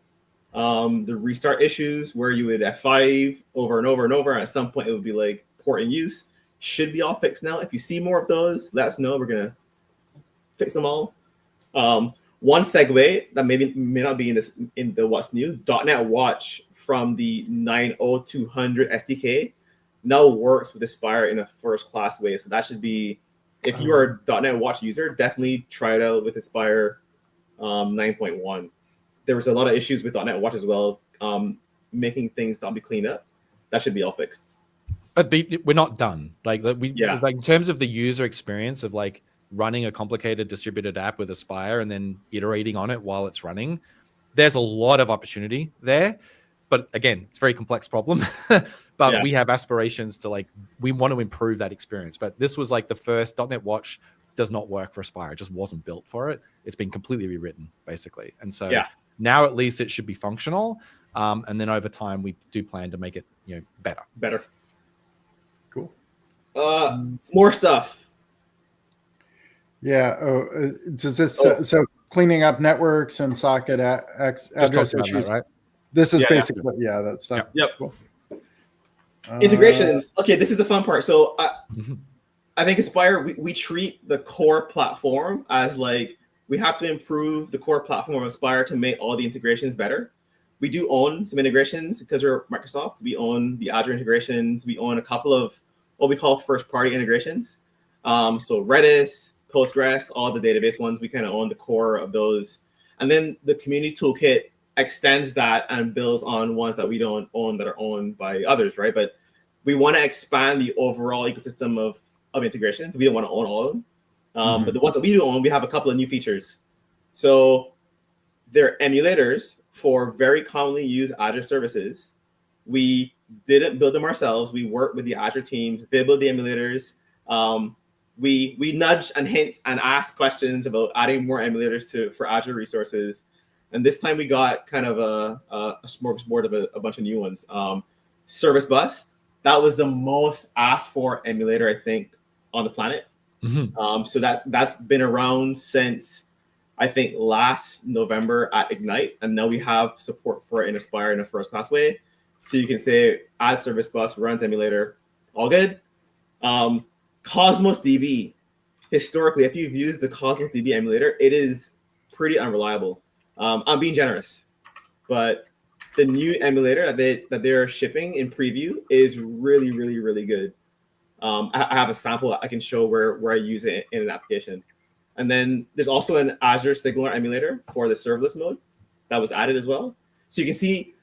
The restart issues where you would F5 over and over and over, and at some point it would be like port in use, should be all fixed now. If you see more of those, let us know. We're gonna fix them all. One segue that may not be in the what's new, .NET Watch from the 90200 SDK now works with Aspire in a first class way. So that should be, if you are a .NET Watch user, definitely try it out with Aspire 9.1. There was a lot of issues with .NET Watch as well, making things not be cleaned up. That should be all fixed. But we're not done. Like in terms of the user experience of like running a complicated distributed app with Aspire and then iterating on it while it's running, there's a lot of opportunity there. But again, it's a very complex problem. But we have aspirations to we want to improve that experience. But this was like the first .NET Watch does not work for Aspire. It just wasn't built for it. It's been completely rewritten, basically. And so now at least it should be functional. And then over time, we do plan to make it better. Cool. More stuff. Yeah. Does this so cleaning up networks and socket address issues, right? This is basically that stuff. Yep. Cool. Integrations. Okay, this is the fun part. So I think Aspire, we treat the core platform as like we have to improve the core platform of Aspire to make all the integrations better. We do own some integrations because we're Microsoft. We own the Azure integrations. We own a couple of what we call first-party integrations. So Redis, Postgres, all the database ones, we kind of own the core of those. And then the community toolkit extends that and builds on ones that we don't own that are owned by others, right? But we want to expand the overall ecosystem of integrations. We don't want to own all of them. But the ones that we do own, we have a couple of new features. So they're emulators for very commonly used Azure services. We didn't build them ourselves. We worked with the Azure teams. They build the emulators. We nudge and hint and ask questions about adding more emulators for Azure resources. And this time we got kind of a smorgasbord of a bunch of new ones. Service Bus, that was the most asked for emulator, I think, on the planet. So that's been around since, I think, last November at Ignite. And now we have support for it in Aspire in a first class way. So you can say add Service Bus, runs emulator, all good. Cosmos DB, historically, if you've used the Cosmos DB emulator, it is pretty unreliable. I'm being generous, but the new emulator that they're shipping in preview is really, really, really good. I have a sample I can show where I use it in an application. And then there's also an Azure Signaler emulator for the serverless mode that was added as well. So you can see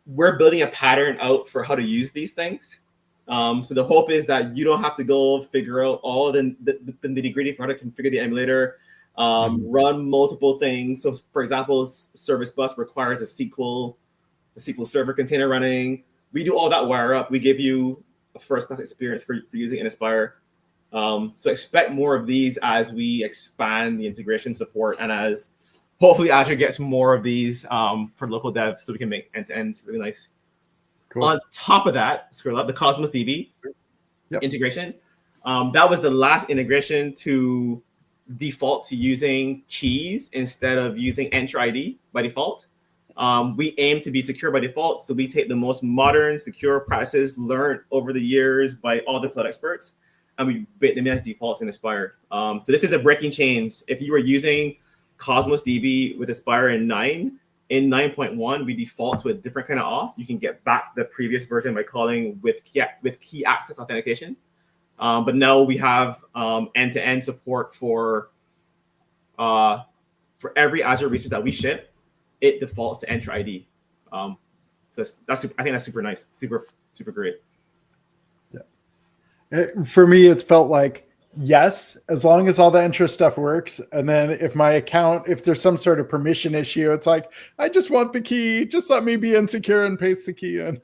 we're building a pattern out for how to use these things. So the hope is that you don't have to go figure out all the nitty-gritty for how to configure the emulator, run multiple things. So for example, Service Bus requires a SQL Server container running. We do all that wire up. We give you a first-class experience for using in Aspire. So expect more of these as we expand the integration support and as hopefully Azure gets more of these for local dev so we can make end-to-ends really nice. Cool. On top of that, scroll up, the Cosmos DB integration. That was the last integration to default to using keys instead of using Enter ID by default. We aim to be secure by default, so we take the most modern, secure practices learned over the years by all the cloud experts, and we bake them as defaults in Aspire. So this is a breaking change. If you were using Cosmos DB with Aspire in 9, In 9.1, we default to a different kind of auth. You can get back the previous version by calling with key access authentication. But now we have end-to-end support for every Azure resource that we ship. It defaults to Entra ID. So I think that's super nice, super great. Yeah. For me, it's felt like, yes, as long as all the Entra stuff works. And then if my account, if there's some sort of permission issue, it's like, I just want the key. Just let me be insecure and paste the key in.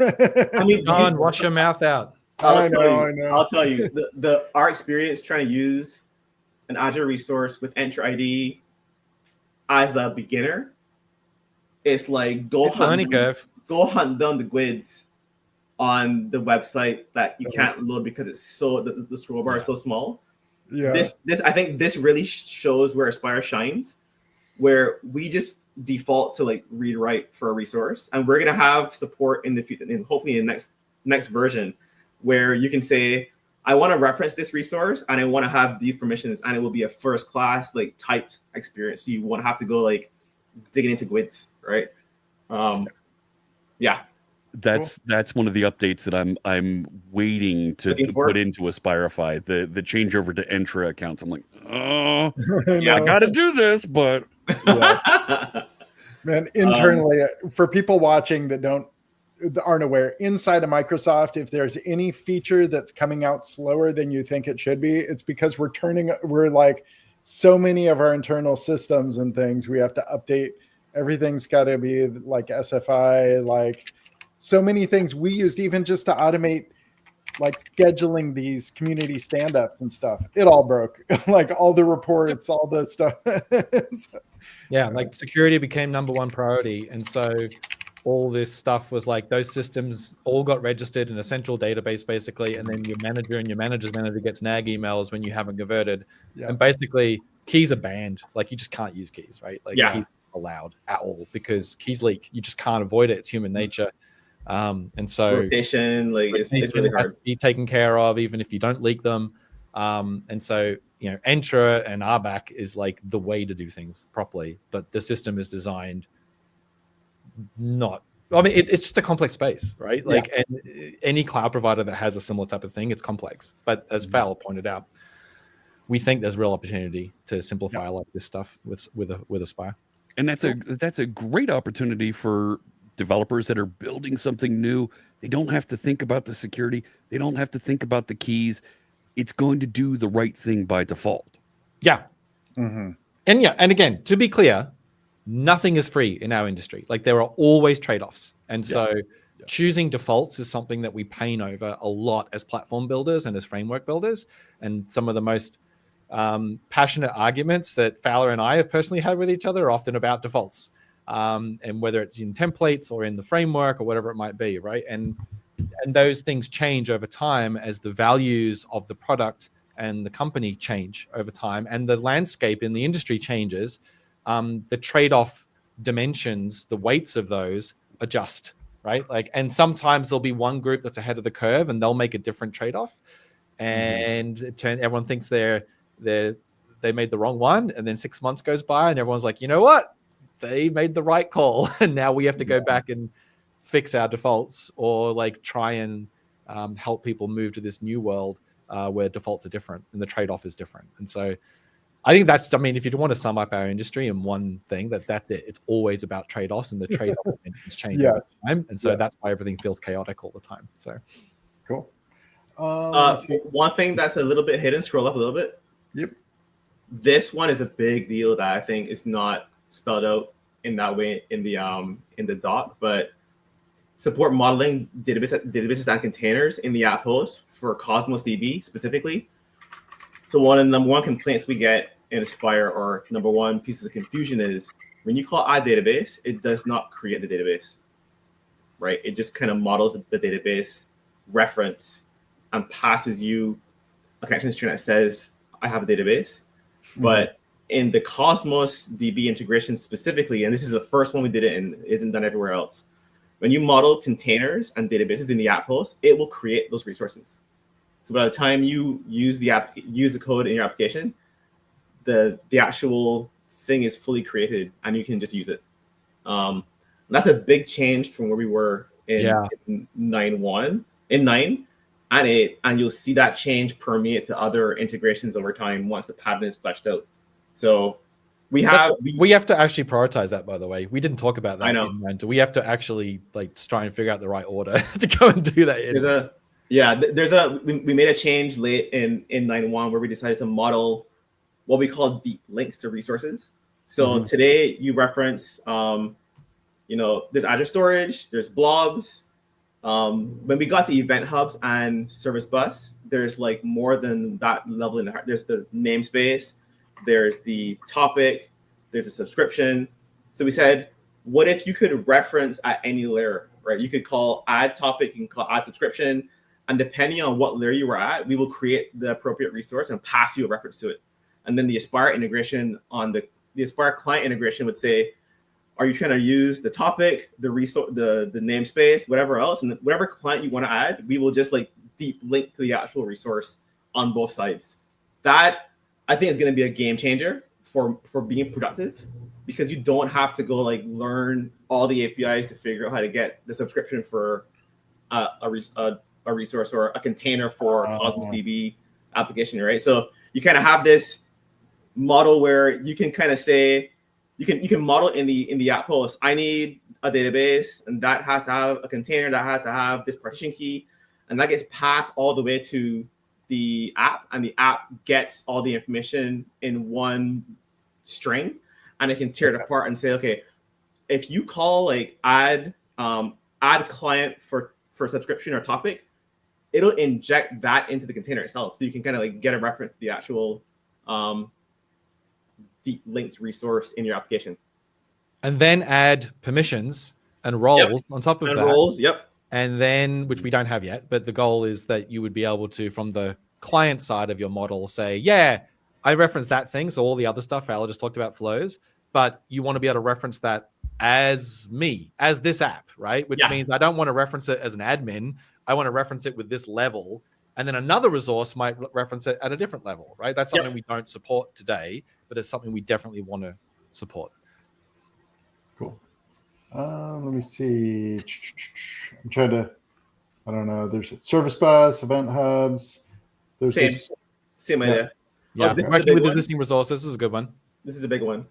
I mean, Jon, wash your mouth out. I know. I'll tell you, our experience trying to use an Azure resource with Entra ID as a beginner, it's like go hunt down the GUIDs on the website that you can't load because it's so the scroll bar is so small. Yeah. This I think this really shows where Aspire shines, where we just default to like read write for a resource, and we're gonna have support in the future, and hopefully in the next version, where you can say, I want to reference this resource and I want to have these permissions, and it will be a first class like typed experience. So you won't have to go like digging into GUIDs, right? Yeah. That's one of the updates that I'm waiting to put into Aspirify. The changeover to Entra accounts. I'm like, oh, yeah, I got to do this, but yeah. Man, internally, for people watching that aren't aware, inside of Microsoft, if there's any feature that's coming out slower than you think it should be, it's because we're like so many of our internal systems and things we have to update. Everything's got to be like SFI, like so many things we used even just to automate like scheduling these community stand-ups and stuff. It all broke. Like all the reports, all the stuff. Yeah, like security became #1 priority. And so all this stuff was like those systems all got registered in a central database basically, and then your manager and your manager's manager gets nag emails when you haven't converted. Yeah. And basically keys are banned. Like you just can't use keys, right? Like keys aren't allowed at all because keys leak. You just can't avoid it. It's human nature. And so rotation, like it's really hard to be taken care of even if you don't leak them. And so Entra and RBAC is like the way to do things properly, but the system is designed it's just a complex space, right? Like and any cloud provider that has a similar type of thing, it's complex. But as Fowler pointed out, we think there's real opportunity to simplify like this stuff with Aspire. And that's a great opportunity for developers that are building something new. They don't have to think about the security. They don't have to think about the keys. It's going to do the right thing by default. Yeah. Mm-hmm. And again, to be clear, nothing is free in our industry. Like there are always trade-offs. And so choosing defaults is something that we pain over a lot as platform builders and as framework builders. And some of the most passionate arguments that Fowler and I have personally had with each other are often about defaults. And whether it's in templates or in the framework or whatever it might be, right? And those things change over time as the values of the product and the company change over time, and the landscape in the industry changes. The trade-off dimensions, the weights of those adjust, right? Like, and sometimes there'll be one group that's ahead of the curve, and they'll make a different trade-off, and everyone thinks they made the wrong one, and then 6 months goes by, and everyone's like, you know what? They made the right call, and now we have to go back and fix our defaults, or like try and help people move to this new world where defaults are different and the trade-off is different. And so I think if you want to sum up our industry in one thing, that's it. It's always about trade-offs, and the trade-off dimensions change over time. And so that's why everything feels chaotic all the time. So cool. One thing that's a little bit hidden, scroll up a little bit. Yep. This one is a big deal that I think is not spelled out in that way in the doc, but support modeling databases and containers in the app host for Cosmos DB specifically. So one of the number one complaints we get in Aspire, or number one pieces of confusion, is when you call add database, it does not create the database, right? It just kind of models the database reference and passes you a connection string that says, I have a database. Mm-hmm. But in the Cosmos DB integration specifically, and this is the first one we did it and isn't done everywhere else, when you model containers and databases in the app host, it will create those resources. So by the time you use the code in your application, the actual thing is fully created and you can just use it. that's a big change from where we were in 9.1, in 9. And you'll see that change permeate to other integrations over time once the pattern is fleshed out. So we have to actually prioritize that, by the way. We didn't talk about that. I know. In Mentor. We have to actually just try and figure out the right order to go and do that. We made a change late in 9.1 where we decided to model what we call deep links to resources. So today you reference, there's Azure Storage, there's blobs. When we got to event hubs and service bus, there's like more than that level in the, there's the namespace, there's the topic, there's a subscription. So we said, what if you could reference at any layer, right? You could call add topic, you can call add subscription, and depending on what layer you were at, we will create the appropriate resource and pass you a reference to it. And then the Aspire integration on the Aspire client integration would say, are you trying to use the topic, the resource, the namespace, whatever else, and whatever client you want to add, we will just like deep link to the actual resource on both sides. That I think is going to be a game changer for being productive, because you don't have to go like learn all the APIs to figure out how to get the subscription for a resource or a container for Cosmos DB application, right? So you kind of have this model where you can kind of say, you can model in the app host, I need a database, and that has to have a container that has to have this partition key, and that gets passed all the way to the app, and the app gets all the information in one string, and it can tear it apart and say, okay, if you call like add client for subscription or topic, it'll inject that into the container itself, so you can kind of like get a reference to the actual deep linked resource in your application. And then add permissions and roles on top of that. Roles, And then, which we don't have yet, but the goal is that you would be able to, from the client side of your model, say, yeah, I reference that thing. So all the other stuff Fowler just talked about flows, but you want to be able to reference that as me, as this app, right? Which means I don't want to reference it as an admin. I want to reference it with this level. And then another resource might reference it at a different level, right? That's something we don't support today, but it's something we definitely want to support. Cool. Let me see. I'm trying to, I don't know. There's service bus, event hubs. There's same idea. Yeah, working with existing resources is a good one. This is a big one.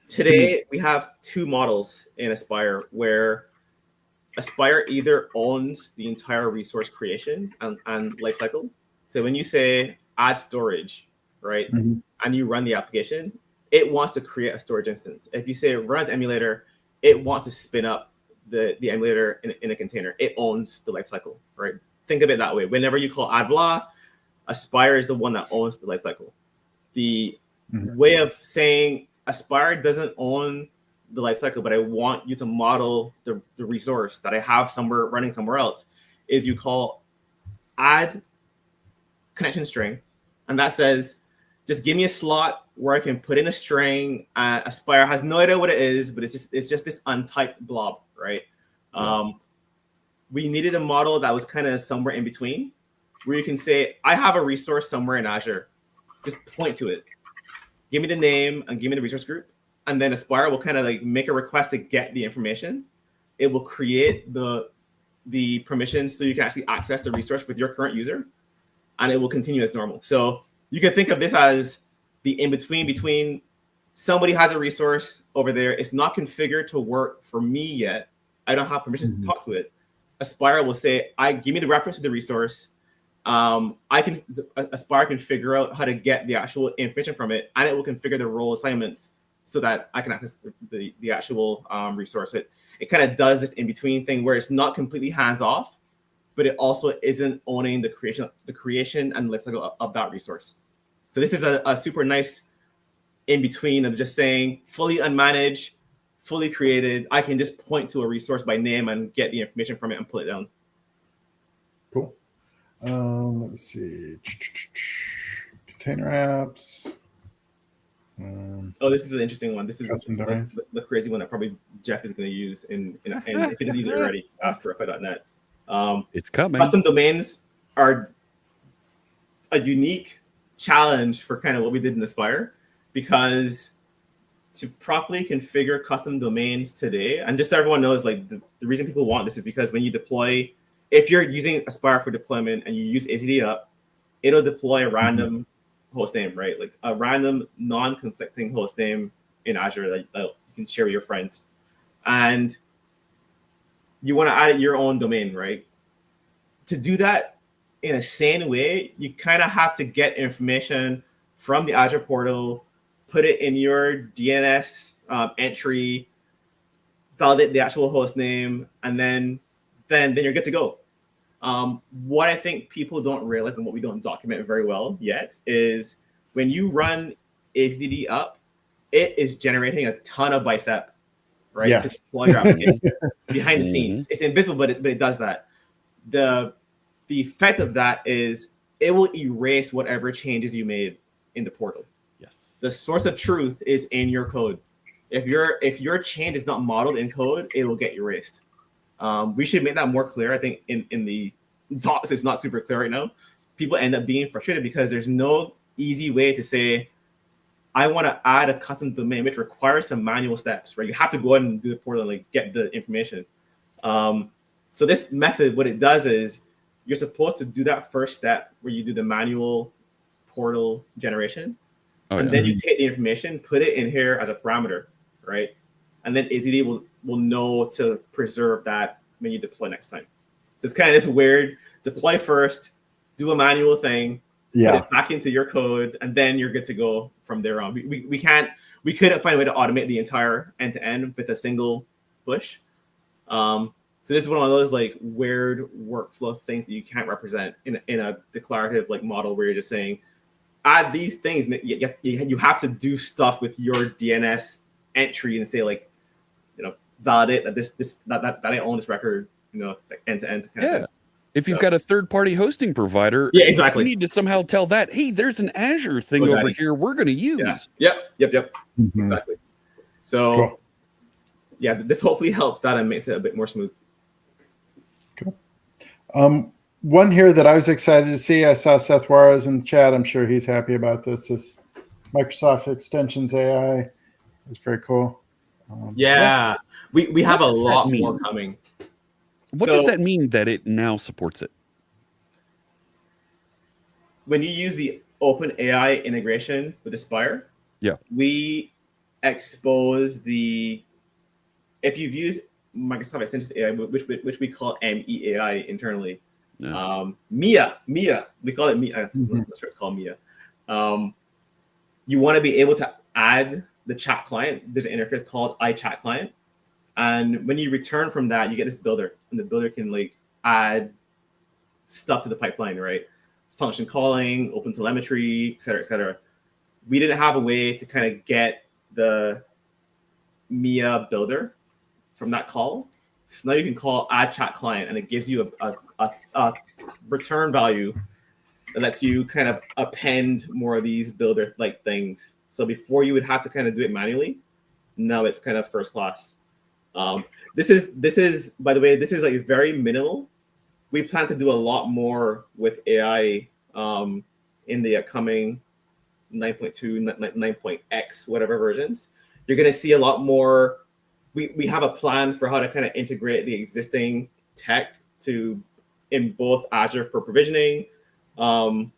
Today, we have two models in Aspire where Aspire either owns the entire resource creation and lifecycle. So when you say add storage, right, and you run the application, it wants to create a storage instance. If you say run as emulator, it wants to spin up the emulator in a container. It owns the lifecycle, right? Think of it that way. Whenever you call add blah, Aspire is the one that owns the lifecycle. The way of saying Aspire doesn't own the lifecycle, but I want you to model the resource that I have somewhere running somewhere else, is you call add connection string, and that says just give me a slot where I can put in a string. Aspire has no idea what it is, but it's just this untyped blob, right? We needed a model that was kind of somewhere in between, where you can say I have a resource somewhere in Azure, just point to it, give me the name and give me the resource group. And then Aspire will kind of like make a request to get the information. It will create the permissions so you can actually access the resource with your current user, and it will continue as normal. So you can think of this as the in-between between somebody has a resource over there. It's not configured to work for me yet. I don't have permissions to talk to it. Aspire will say, give me the reference to the resource. Aspire can figure out how to get the actual information from it, and it will configure the role assignments so that I can access the actual resource. It kind of does this in-between thing where it's not completely hands-off, but it also isn't owning the creation and lifecycle of that resource. So this is a super nice in-between of just saying fully unmanaged, fully created. I can just point to a resource by name and get the information from it and pull it down. Cool. Let me see. Container apps. This is an interesting one. This is the crazy one that probably Jeff is going to use and if he doesn't use it already, ask for dotnet. It's coming. Custom domains are a unique challenge for kind of what we did in Aspire, because to properly configure custom domains today, and just so everyone knows, like the reason people want this is because when you deploy, if you're using Aspire for deployment and you use AZD up, it'll deploy a random host name, right? Like a random non-conflicting host name in Azure that you can share with your friends. And you want to add your own domain, right? To do that in a sane way, you kind of have to get information from the Azure portal, put it in your DNS entry, validate the actual host name, and then you're good to go. What I think people don't realize and what we don't document very well yet is when you run AZD up, it is generating a ton of bicep, right? Yes. To deploy your application behind the scenes. It's invisible, but it does that. The effect of that is it will erase whatever changes you made in the portal. Yes. The source of truth is in your code. If your change is not modeled in code, it will get erased. We should make that more clear. I think in the docs, it's not super clear right now. People end up being frustrated because there's no easy way to say, I want to add a custom domain, which requires some manual steps, right? You have to go ahead and do the portal and like get the information. So this method, what it does is you're supposed to do that first step where you do the manual portal generation. And then you take the information, put it in here as a parameter, right? And then AZD will know to preserve that when you deploy next time. So it's kind of this weird deploy first, do a manual thing, put it back into your code, and then you're good to go from there on. We couldn't find a way to automate the entire end-to-end with a single push. So this is one of those like weird workflow things that you can't represent in a declarative like model where you're just saying, add these things. You have to do stuff with your DNS entry and say like, validate that that I own this record, end to end. Yeah. If you've got a third-party hosting provider, yeah, exactly. You need to somehow tell that, hey, there's an Azure thing over here we're going to use. Yeah. Yep. Exactly. So, cool. Yeah, this hopefully helps that and makes it a bit more smooth. Cool. One here that I was excited to see, I saw Seth Juarez in the chat. I'm sure he's happy about this. This Microsoft Extensions AI. It's very cool. We have a lot more coming. What does that mean that it now supports it? When you use the OpenAI integration with Aspire, we expose if you've used Microsoft Extensions AI, which we call MEAI internally, Mia, we call it Mia. I'm not sure it's called Mia. You want to be able to add the chat client. There's an interface called iChat client. And when you return from that, you get this builder, and the builder can like add stuff to the pipeline, right? Function calling, open telemetry, et cetera. We didn't have a way to kind of get the Mia builder from that call. So now you can call add chat client, and it gives you a return value that lets you kind of append more of these builder like things. So before you would have to kind of do it manually, now it's kind of first class. This is by the way, this is like very minimal. We plan to do a lot more with AI in the upcoming 9.2, 9.x, whatever versions. You're going to see a lot more. We have a plan for how to kind of integrate the existing tech in both Azure for provisioning and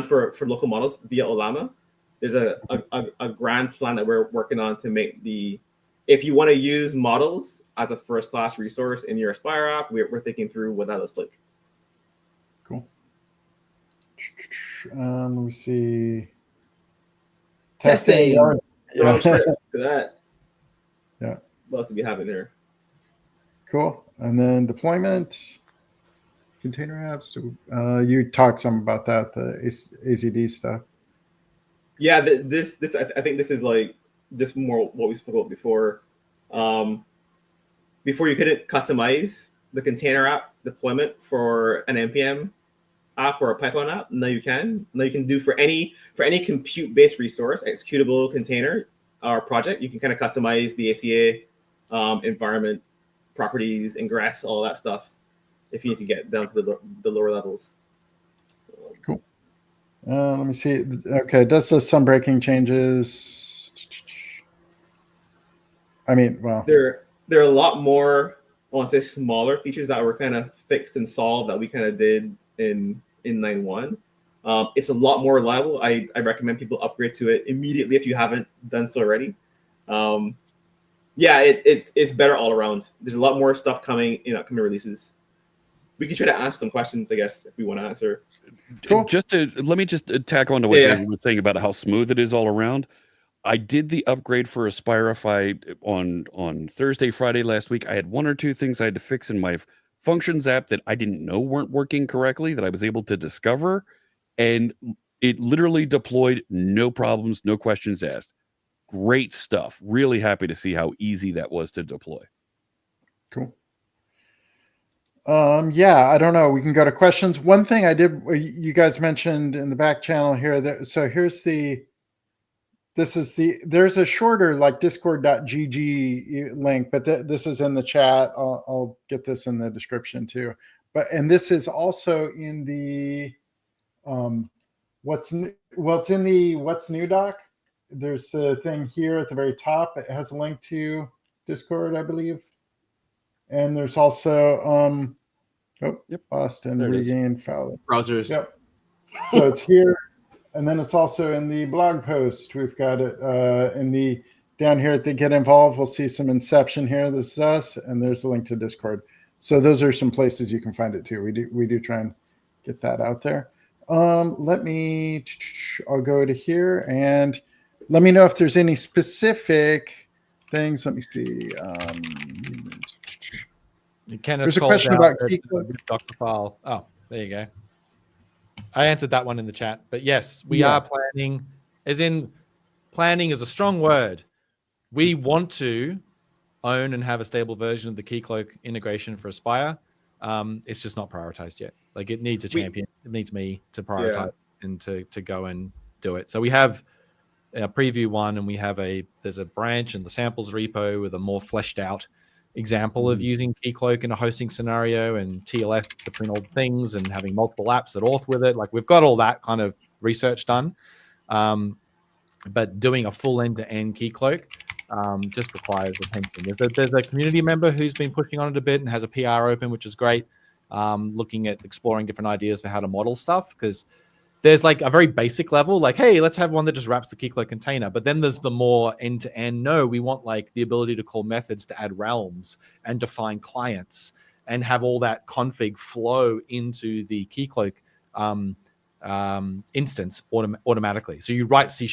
for local models via Olama. There's a grand plan that we're working on to make if you want to use models as a first-class resource in your Aspire app, we're thinking through what that looks like. Cool. Let me see. Testing. Yeah. Trip to that. Yeah. What else do we have in there? Cool. And then deployment, container apps. You talked some about that, the AZD stuff. Yeah, this I think this is like just more what we spoke about before. Before you couldn't customize the container app deployment for an NPM app or a Python app. Now you can. Now you can do for any compute-based resource, executable container or project. You can kind of customize the ACA environment, properties, ingress, all that stuff. If you need to get down to the lower levels. Cool. Let me see. Okay, does some breaking changes. I mean, well, there are a lot more, I want to say, smaller features that were kind of fixed and solved that we kind of did in 9.1. It's a lot more reliable. I recommend people upgrade to it immediately if you haven't done so already. Yeah, it's better all around. There's a lot more stuff coming in upcoming releases. We can try to ask some questions, I guess, if we want to answer. Cool. Let me just tack on to what David was saying about how smooth it is all around. I did the upgrade for Aspirify on Thursday, Friday last week. I had one or two things I had to fix in my Functions app that I didn't know weren't working correctly that I was able to discover, and it literally deployed, no problems, no questions asked. Great stuff. Really happy to see how easy that was to deploy. Cool. Yeah, I don't know. We can go to questions. One thing I did, you guys mentioned in the back channel here, that so here's there's a shorter like discord.gg link, but this is in the chat. I'll get this in the description too. And this is also in the it's in the what's new doc. There's a thing here at the very top. It has a link to Discord, I believe. And there's also Austin Regain Fowler. Browsers. Yep. So it's here. And then it's also in the blog post. We've got it in the down here at the Get Involved. We'll see some Inception here. This is us, and there's a link to Discord. So those are some places you can find it too. We do try and get that out there. I'll go to here and let me know if there's any specific things. Let me see. There's a question about Dr. File. Oh, there you go. I answered that one in the chat, but yes, we are planning, as in planning is a strong word. We want to own and have a stable version of the Keycloak integration for Aspire. It's just not prioritized yet. Like it needs a champion. It needs me to prioritize and to go and do it. So we have a preview one, and we have there's a branch in the samples repo with a more fleshed out example of using Keycloak in a hosting scenario and TLS between all things and having multiple apps that auth with it. Like we've got all that kind of research done. But doing a full end-to-end Keycloak just requires attention. There's a community member who's been pushing on it a bit and has a PR open, which is great, looking at exploring different ideas for how to model stuff, because there's like a very basic level, like, hey, let's have one that just wraps the Keycloak container. But then there's the more end-to-end, no, we want like the ability to call methods to add realms and define clients and have all that config flow into the Keycloak instance automatically. So you write C#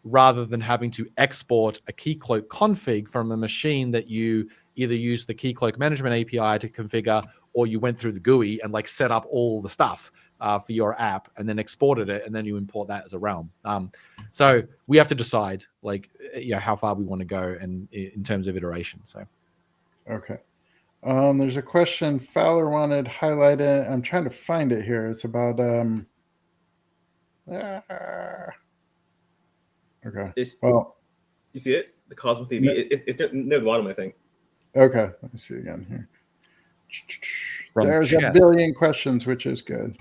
rather than having to export a Keycloak config from a machine that you either use the Keycloak management API to configure, or you went through the GUI and like set up all the stuff for your app and then exported it, and then you import that as a realm. So we have to decide like how far we want to go and in terms of iteration. So okay. There's a question Fowler wanted highlighted. I'm trying to find it here. It's about okay. Well, you see it? The Cosmos DB. It's near the bottom, I think. Okay. Let me see again here. There's a billion questions, which is good.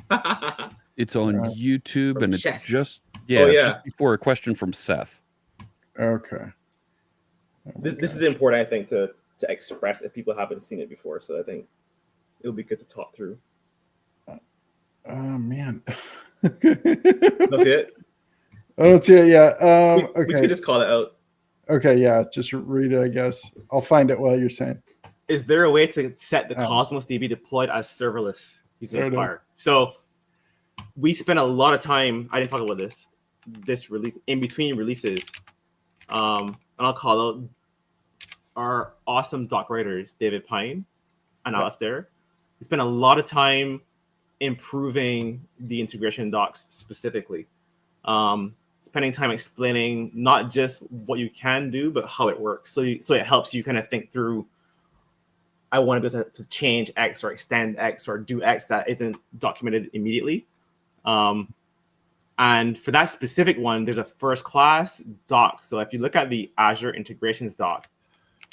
It's on YouTube, and it's chest. just just before a question from Seth. Okay. This is important, I think, to express if people haven't seen it before. So I think it'll be good to talk through. Oh man. Don't see it? I don't see it yet. Okay. We could just call it out. Okay, yeah. Just read it, I guess. I'll find it while you're saying. Is there a way to set the Cosmos DB deployed as serverless using Aspire? So we spent a lot of time. I didn't talk about this release in between releases. And I'll call out our awesome doc writers, David Pine and Alistair. We spent a lot of time improving the integration docs specifically. Spending time explaining not just what you can do, but how it works. So it helps you kind of think through, I want to be able to change X or extend X or do X that isn't documented immediately. And for that specific one, there's a first class doc. So if you look at the Azure integrations doc,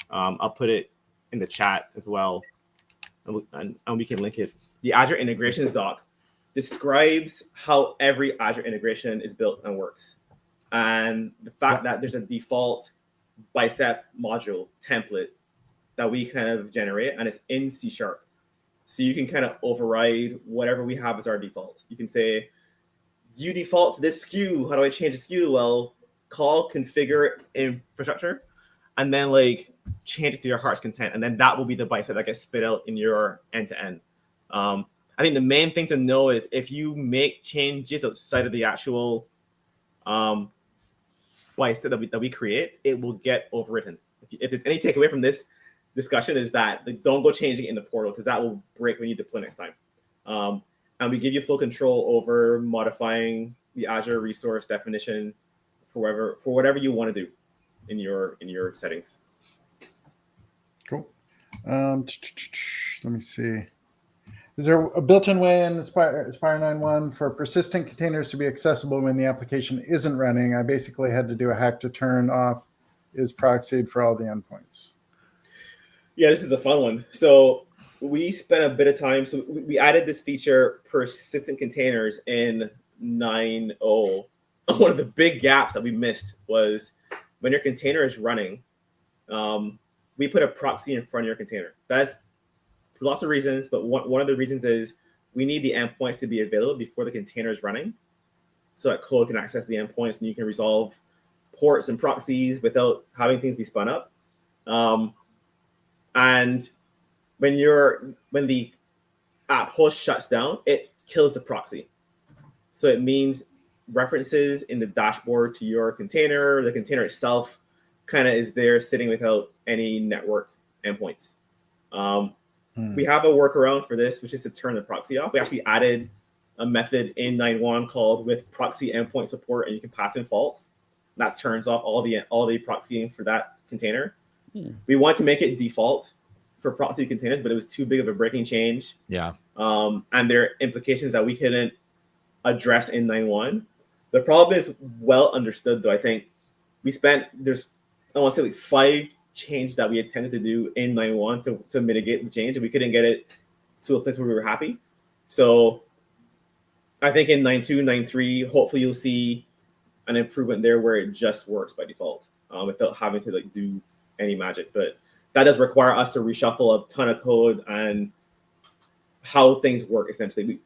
I'll put it in the chat as well, and we can link it. The Azure integrations doc describes how every Azure integration is built and works. And the fact that there's a default bicep module template that we kind of generate, and it's in C#. So you can kind of override whatever we have as our default. You can say, do you default to this SKU? How do I change the SKU? Well, call configure infrastructure, and then like change it to your heart's content, and then that will be the bicep that gets spit out in your end-to-end. I think the main thing to know is if you make changes outside of the actual bicep that we create, it will get overwritten. If there's any takeaway from this discussion, is that like, don't go changing in the portal, because that will break when you deploy next time. And we give you full control over modifying the Azure resource definition for whatever you want to do in your settings. Cool. Let me see. Is there a built-in way in Aspire 9.1 for persistent containers to be accessible when the application isn't running? I basically had to do a hack to turn off is proxied for all the endpoints. Yeah, this is a fun one. So we spent a bit of time. So we added this feature, persistent containers, in 9.0. One of the big gaps that we missed was when your container is running, we put a proxy in front of your container. That's for lots of reasons, but one of the reasons is we need the endpoints to be available before the container is running, so that code can access the endpoints and you can resolve ports and proxies without having things be spun up. And when the app host shuts down, it kills the proxy. So it means references in the dashboard to your container, the container itself kind of is there sitting without any network endpoints. We have a workaround for this, which is to turn the proxy off. We actually added a method in 9.1 called with proxy endpoint support, and you can pass in faults. That turns off all the proxying for that container. We want to make it default for proxy containers, but it was too big of a breaking change. Yeah. And there are implications that we couldn't address in 9.1. The problem is well understood, though. I think there's I want to say like 5 changes that we intended to do in 9.1 to mitigate the change, and we couldn't get it to a place where we were happy. So I think in 9.2, 9.3, hopefully you'll see an improvement there where it just works by default without having to like do any magic. But that does require us to reshuffle a ton of code and how things work. Essentially,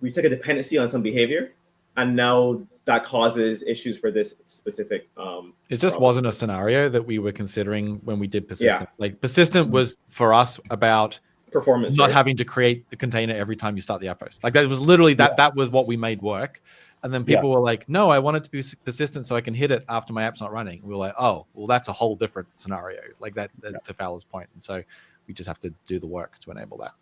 we took a dependency on some behavior, and now that causes issues for this specific. It just problem. wasn't a scenario that we were considering when we did persistent. Yeah. Like persistent was for us about performance, not having to create the container every time you start the app post. Like that was literally that was what we made work. And then people were like, no, I want it to be persistent so I can hit it after my app's not running. We were like, oh, well, that's a whole different scenario, like that to Fowler's point. And so we just have to do the work to enable that.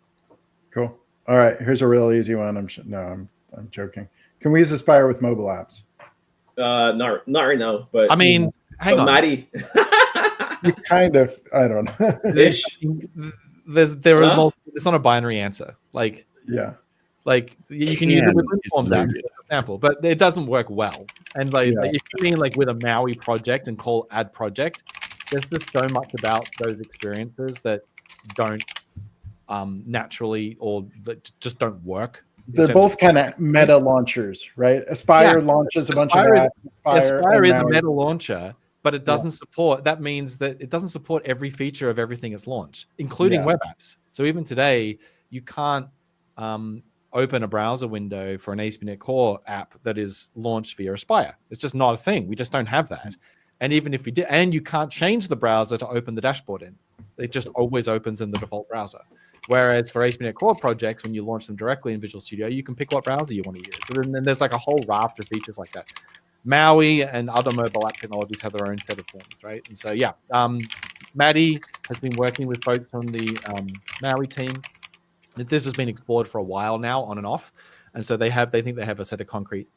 Cool. All right, here's a real easy one. I'm joking. Can we use Aspire with mobile apps? Not right now, but I mean, hang on, Maddie. You kind of, I don't know. It's not a binary answer. Like you can use it with Informs apps as an example, but it doesn't work well. And if you mean like with a Maui project and call add project, there's just so much about those experiences that don't naturally or that just don't work. They're both kind of meta launchers, right? Aspire launches a bunch of apps. Aspire is a meta launcher, but it doesn't support. That means that it doesn't support every feature of everything it's launched, including web apps. So even today, you can't open a browser window for an ASP.NET Core app that is launched via Aspire. It's just not a thing. We just don't have that. And even if we did, and you can't change the browser to open the dashboard in. It just always opens in the default browser. Whereas for ASP.NET Core projects, when you launch them directly in Visual Studio, you can pick what browser you want to use. So then there's like a whole raft of features like that. Maui and other mobile app technologies have their own set of things, right? And so, Maddie has been working with folks from the Maui team. This has been explored for a while now, on and off. And so they think they have a set of concrete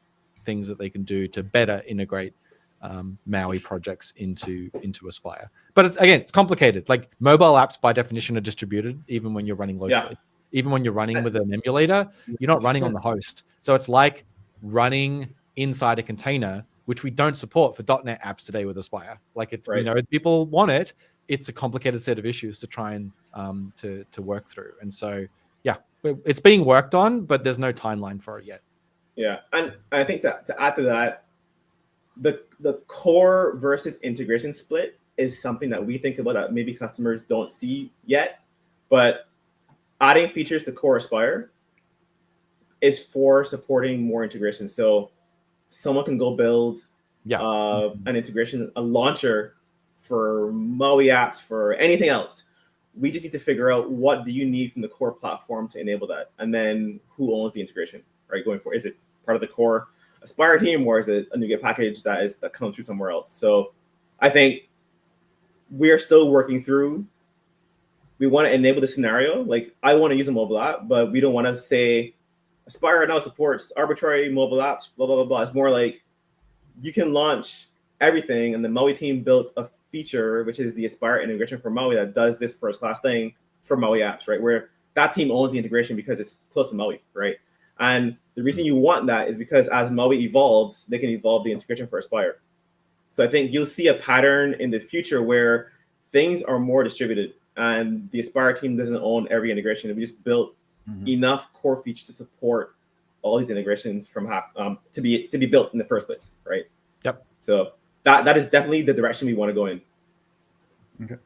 things that they can do to better integrate Maui projects into Aspire. But it's complicated. Like mobile apps by definition are distributed, even when you're running locally. Yeah. Even when you're running with an emulator, you're not running on the host. So it's like running inside a container, which we don't support for .NET apps today with Aspire. Like it's people want it. It's a complicated set of issues to try and to work through. And so it's being worked on, but there's no timeline for it yet. Yeah, and I think to add to that, the core versus integration split is something that we think about that maybe customers don't see yet. But adding features to core Aspire is for supporting more integration. So someone can go build an integration, a launcher for Maui apps, for anything else. We just need to figure out what do you need from the core platform to enable that, and then who owns the integration, right? Going forward, is it part of the core Aspire team, or is it a NuGet package that comes through somewhere else? So I think we are still working through. We want to enable the scenario. Like, I want to use a mobile app, but we don't want to say Aspire now supports arbitrary mobile apps, blah, blah, blah, blah. It's more like you can launch everything, and the Maui team built a feature, which is the Aspire integration for Maui, that does this first-class thing for Maui apps, right? Where that team owns the integration because it's close to Maui, right? And the reason you want that is because as Maui evolves, they can evolve the integration for Aspire. So I think you'll see a pattern in the future where things are more distributed, and the Aspire team doesn't own every integration. We just built enough core features to support all these integrations from to be built in the first place, right? Yep. So that is definitely the direction we want to go in. Okay.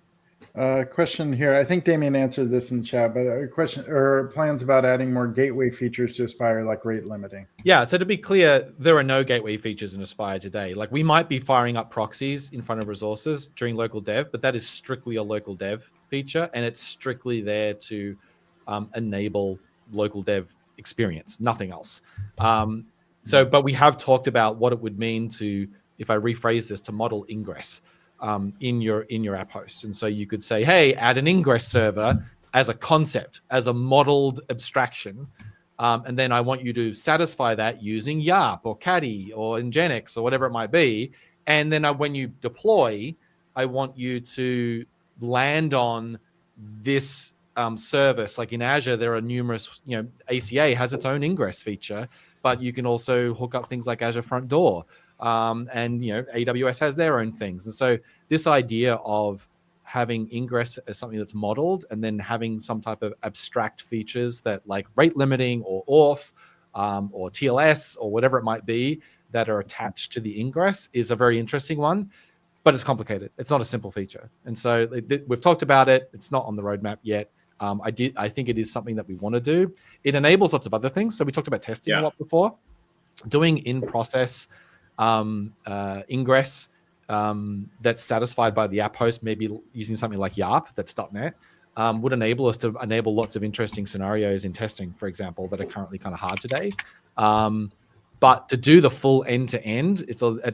Question here. I think Damian answered this in chat, but a question or plans about adding more gateway features to Aspire, like rate limiting. Yeah. So to be clear, there are no gateway features in Aspire today. Like, we might be firing up proxies in front of resources during local dev, but that is strictly a local dev feature, and it's strictly there to enable local dev experience, nothing else. But we have talked about what it would mean to, if I rephrase this, to model ingress in your app host. And so you could say, hey, add an ingress server as a concept, as a modeled abstraction. And then I want you to satisfy that using YARP or Caddy or Nginx or whatever it might be. And then when you deploy, I want you to land on this service. Like in Azure, there are numerous, ACA has its own ingress feature, but you can also hook up things like Azure Front Door. And AWS has their own things. And so this idea of having ingress as something that's modeled, and then having some type of abstract features that, like rate limiting or auth or TLS or whatever it might be, that are attached to the ingress, is a very interesting one. But it's complicated. It's not a simple feature. And so we've talked about it. It's not on the roadmap yet. I think it is something that we want to do. It enables lots of other things. So we talked about testing a lot before. Doing in-process ingress that's satisfied by the app host, maybe using something like YARP, that's .NET, would enable us to enable lots of interesting scenarios in testing, for example, that are currently kind of hard today. But to do the full end-to-end,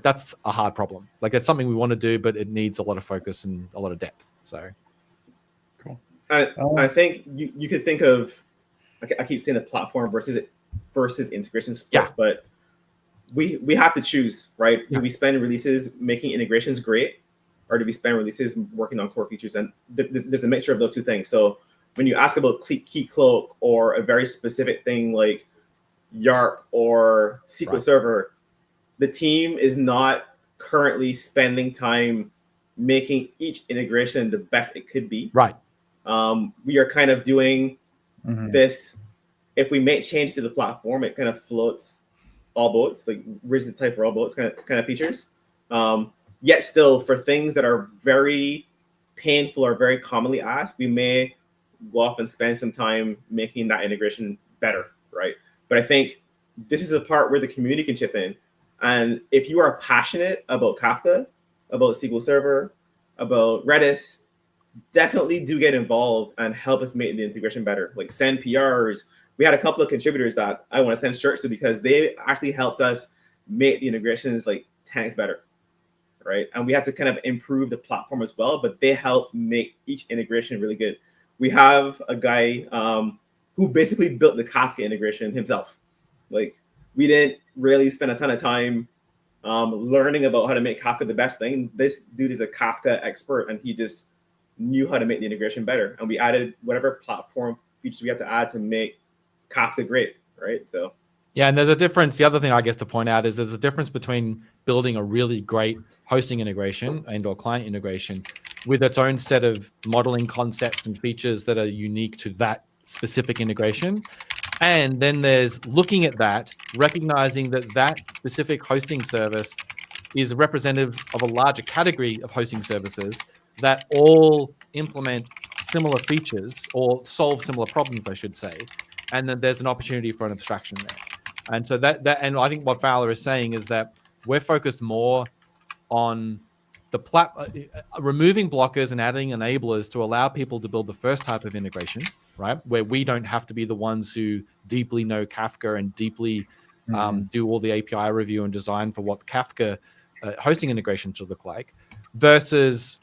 that's a hard problem. Like, it's something we want to do, but it needs a lot of focus and a lot of depth. So, cool. I think you could think of, I keep saying the platform versus integration split, but we have to choose, right? Yeah. Do we spend releases making integrations great, or do we spend releases working on core features? And there's a mixture of those two things. So when you ask about Key Cloak or a very specific thing like YARP or SQL Server, the team is not currently spending time making each integration the best it could be. Right. We are kind of doing this. If we make change to the platform, it kind of floats all boats, like raises the tide for all boats kind of features. Yet still, for things that are very painful or very commonly asked, we may go off and spend some time making that integration better, right? But I think this is a part where the community can chip in. And if you are passionate about Kafka, about SQL Server, about Redis, definitely do get involved and help us make the integration better. Like, send PRs. We had a couple of contributors that I want to send shirts to because they actually helped us make the integrations like 10x better, right? And we have to kind of improve the platform as well, but they helped make each integration really good. We have a guy who basically built the Kafka integration himself. Like, we didn't really spend a ton of time learning about how to make Kafka the best thing. This dude is a Kafka expert, and he just knew how to make the integration better. And we added whatever platform features we have to add to make Kafka great, right? So yeah, and there's a difference. The other thing I guess to point out is there's a difference between building a really great hosting integration and/or client integration with its own set of modeling concepts and features that are unique to that specific integration. And then there's looking at that, recognizing that that specific hosting service is representative of a larger category of hosting services that all implement similar features or solve similar problems, I should say. And then there's an opportunity for an abstraction there. And so and I think what Fowler is saying is that we're focused more on the removing blockers and adding enablers to allow people to build the first type of integration, right? Where we don't have to be the ones who deeply know Kafka and deeply do all the API review and design for what Kafka hosting integration should look like. Versus,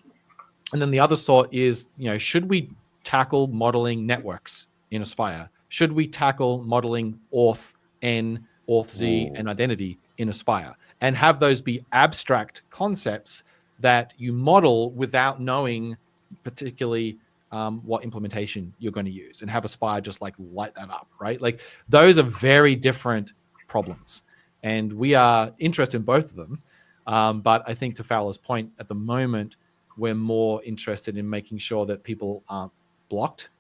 and then the other sort is, should we tackle modeling networks in Aspire? Should we tackle modeling auth-N, auth-Z, and identity in Aspire? And have those be abstract concepts that you model without knowing particularly what implementation you're going to use, and have Aspire just like light that up, right? Like those are very different problems, and we are interested in both of them. But I think to Fowler's point, at the moment, we're more interested in making sure that people aren't blocked.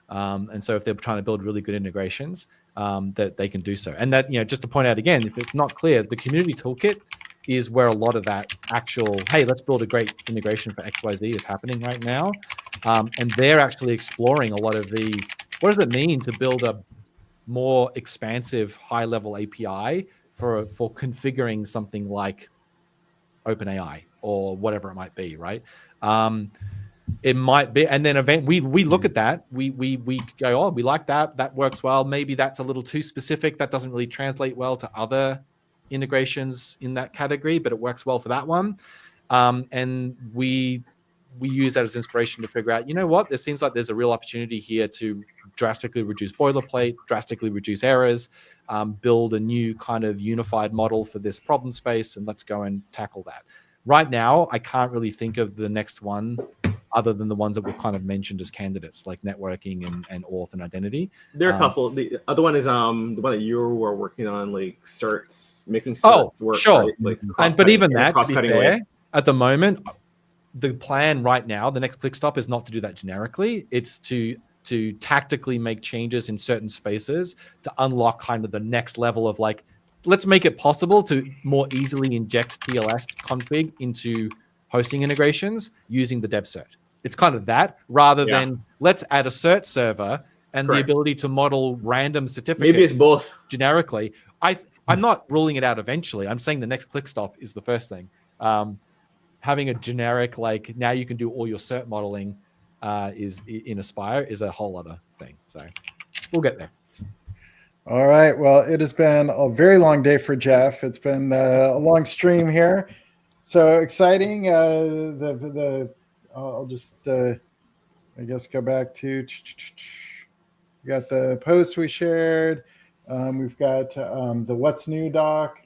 And so if they're trying to build really good integrations, that they can do so. And that, just to point out again, if it's not clear, the community toolkit is where a lot of that actual, hey, let's build a great integration for XYZ is happening right now. And they're actually exploring a lot of these. What does it mean to build a more expansive high-level API for configuring something like OpenAI or whatever it might be, right? It might be, and then we look at that, we go, oh, we like that works well. Maybe that's a little too specific. That doesn't really translate well to other integrations in that category, but it works well for that one. And we use that as inspiration to figure out, what, there seems like there's a real opportunity here to drastically reduce boilerplate, drastically reduce errors, build a new kind of unified model for this problem space, and let's go and tackle that. Right now, I can't really think of the next one other than the ones that we've kind of mentioned as candidates, like networking and auth and identity. There are a couple. The other one is the one that you were working on, like certs, making certs work. Sure. Right? But even that, to be fair, at the moment, the plan right now, the next click stop is not to do that generically. It's to tactically make changes in certain spaces to unlock kind of the next level of like, let's make it possible to more easily inject TLS config into hosting integrations using the dev cert. It's kind of that, rather than let's add a cert server and the ability to model random certificates. Maybe it's both. Generically. I'm not ruling it out eventually. I'm saying the next click stop is the first thing. Having a generic, like now you can do all your cert modeling is in Aspire is a whole other thing. So we'll get there. All right. Well, it has been a very long day for Jeff. It's been a long stream here. So exciting. I'll just, I guess, go back to, we got the post we shared. We've got the What's New doc.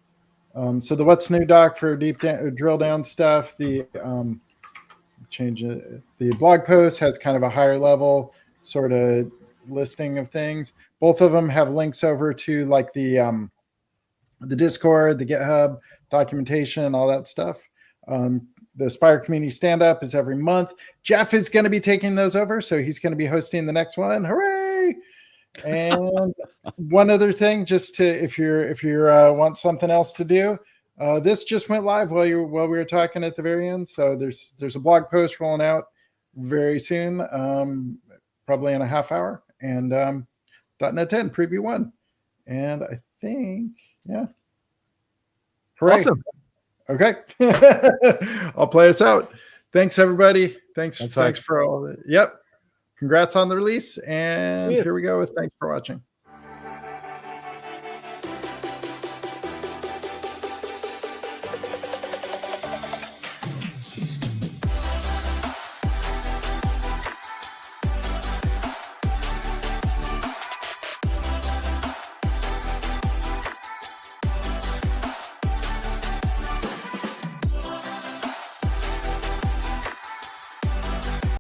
So the What's New doc for deep drill down stuff, the the blog post has kind of a higher level sort of listing of things. Both of them have links over to like the Discord, the GitHub, documentation, all that stuff. The Aspire Community Stand-Up is every month. Jeff is going to be taking those over, so he's going to be hosting the next one. Hooray! And one other thing, just to if you want something else to do, this just went live while we were talking at the very end. So there's a blog post rolling out very soon, probably in a half hour, and .NET 10 Preview 1. And I think, hooray. Awesome. Okay. I'll play us out. Thanks, everybody. Thanks for all of it. Yep. Congrats on the release. And here we go with thanks for watching.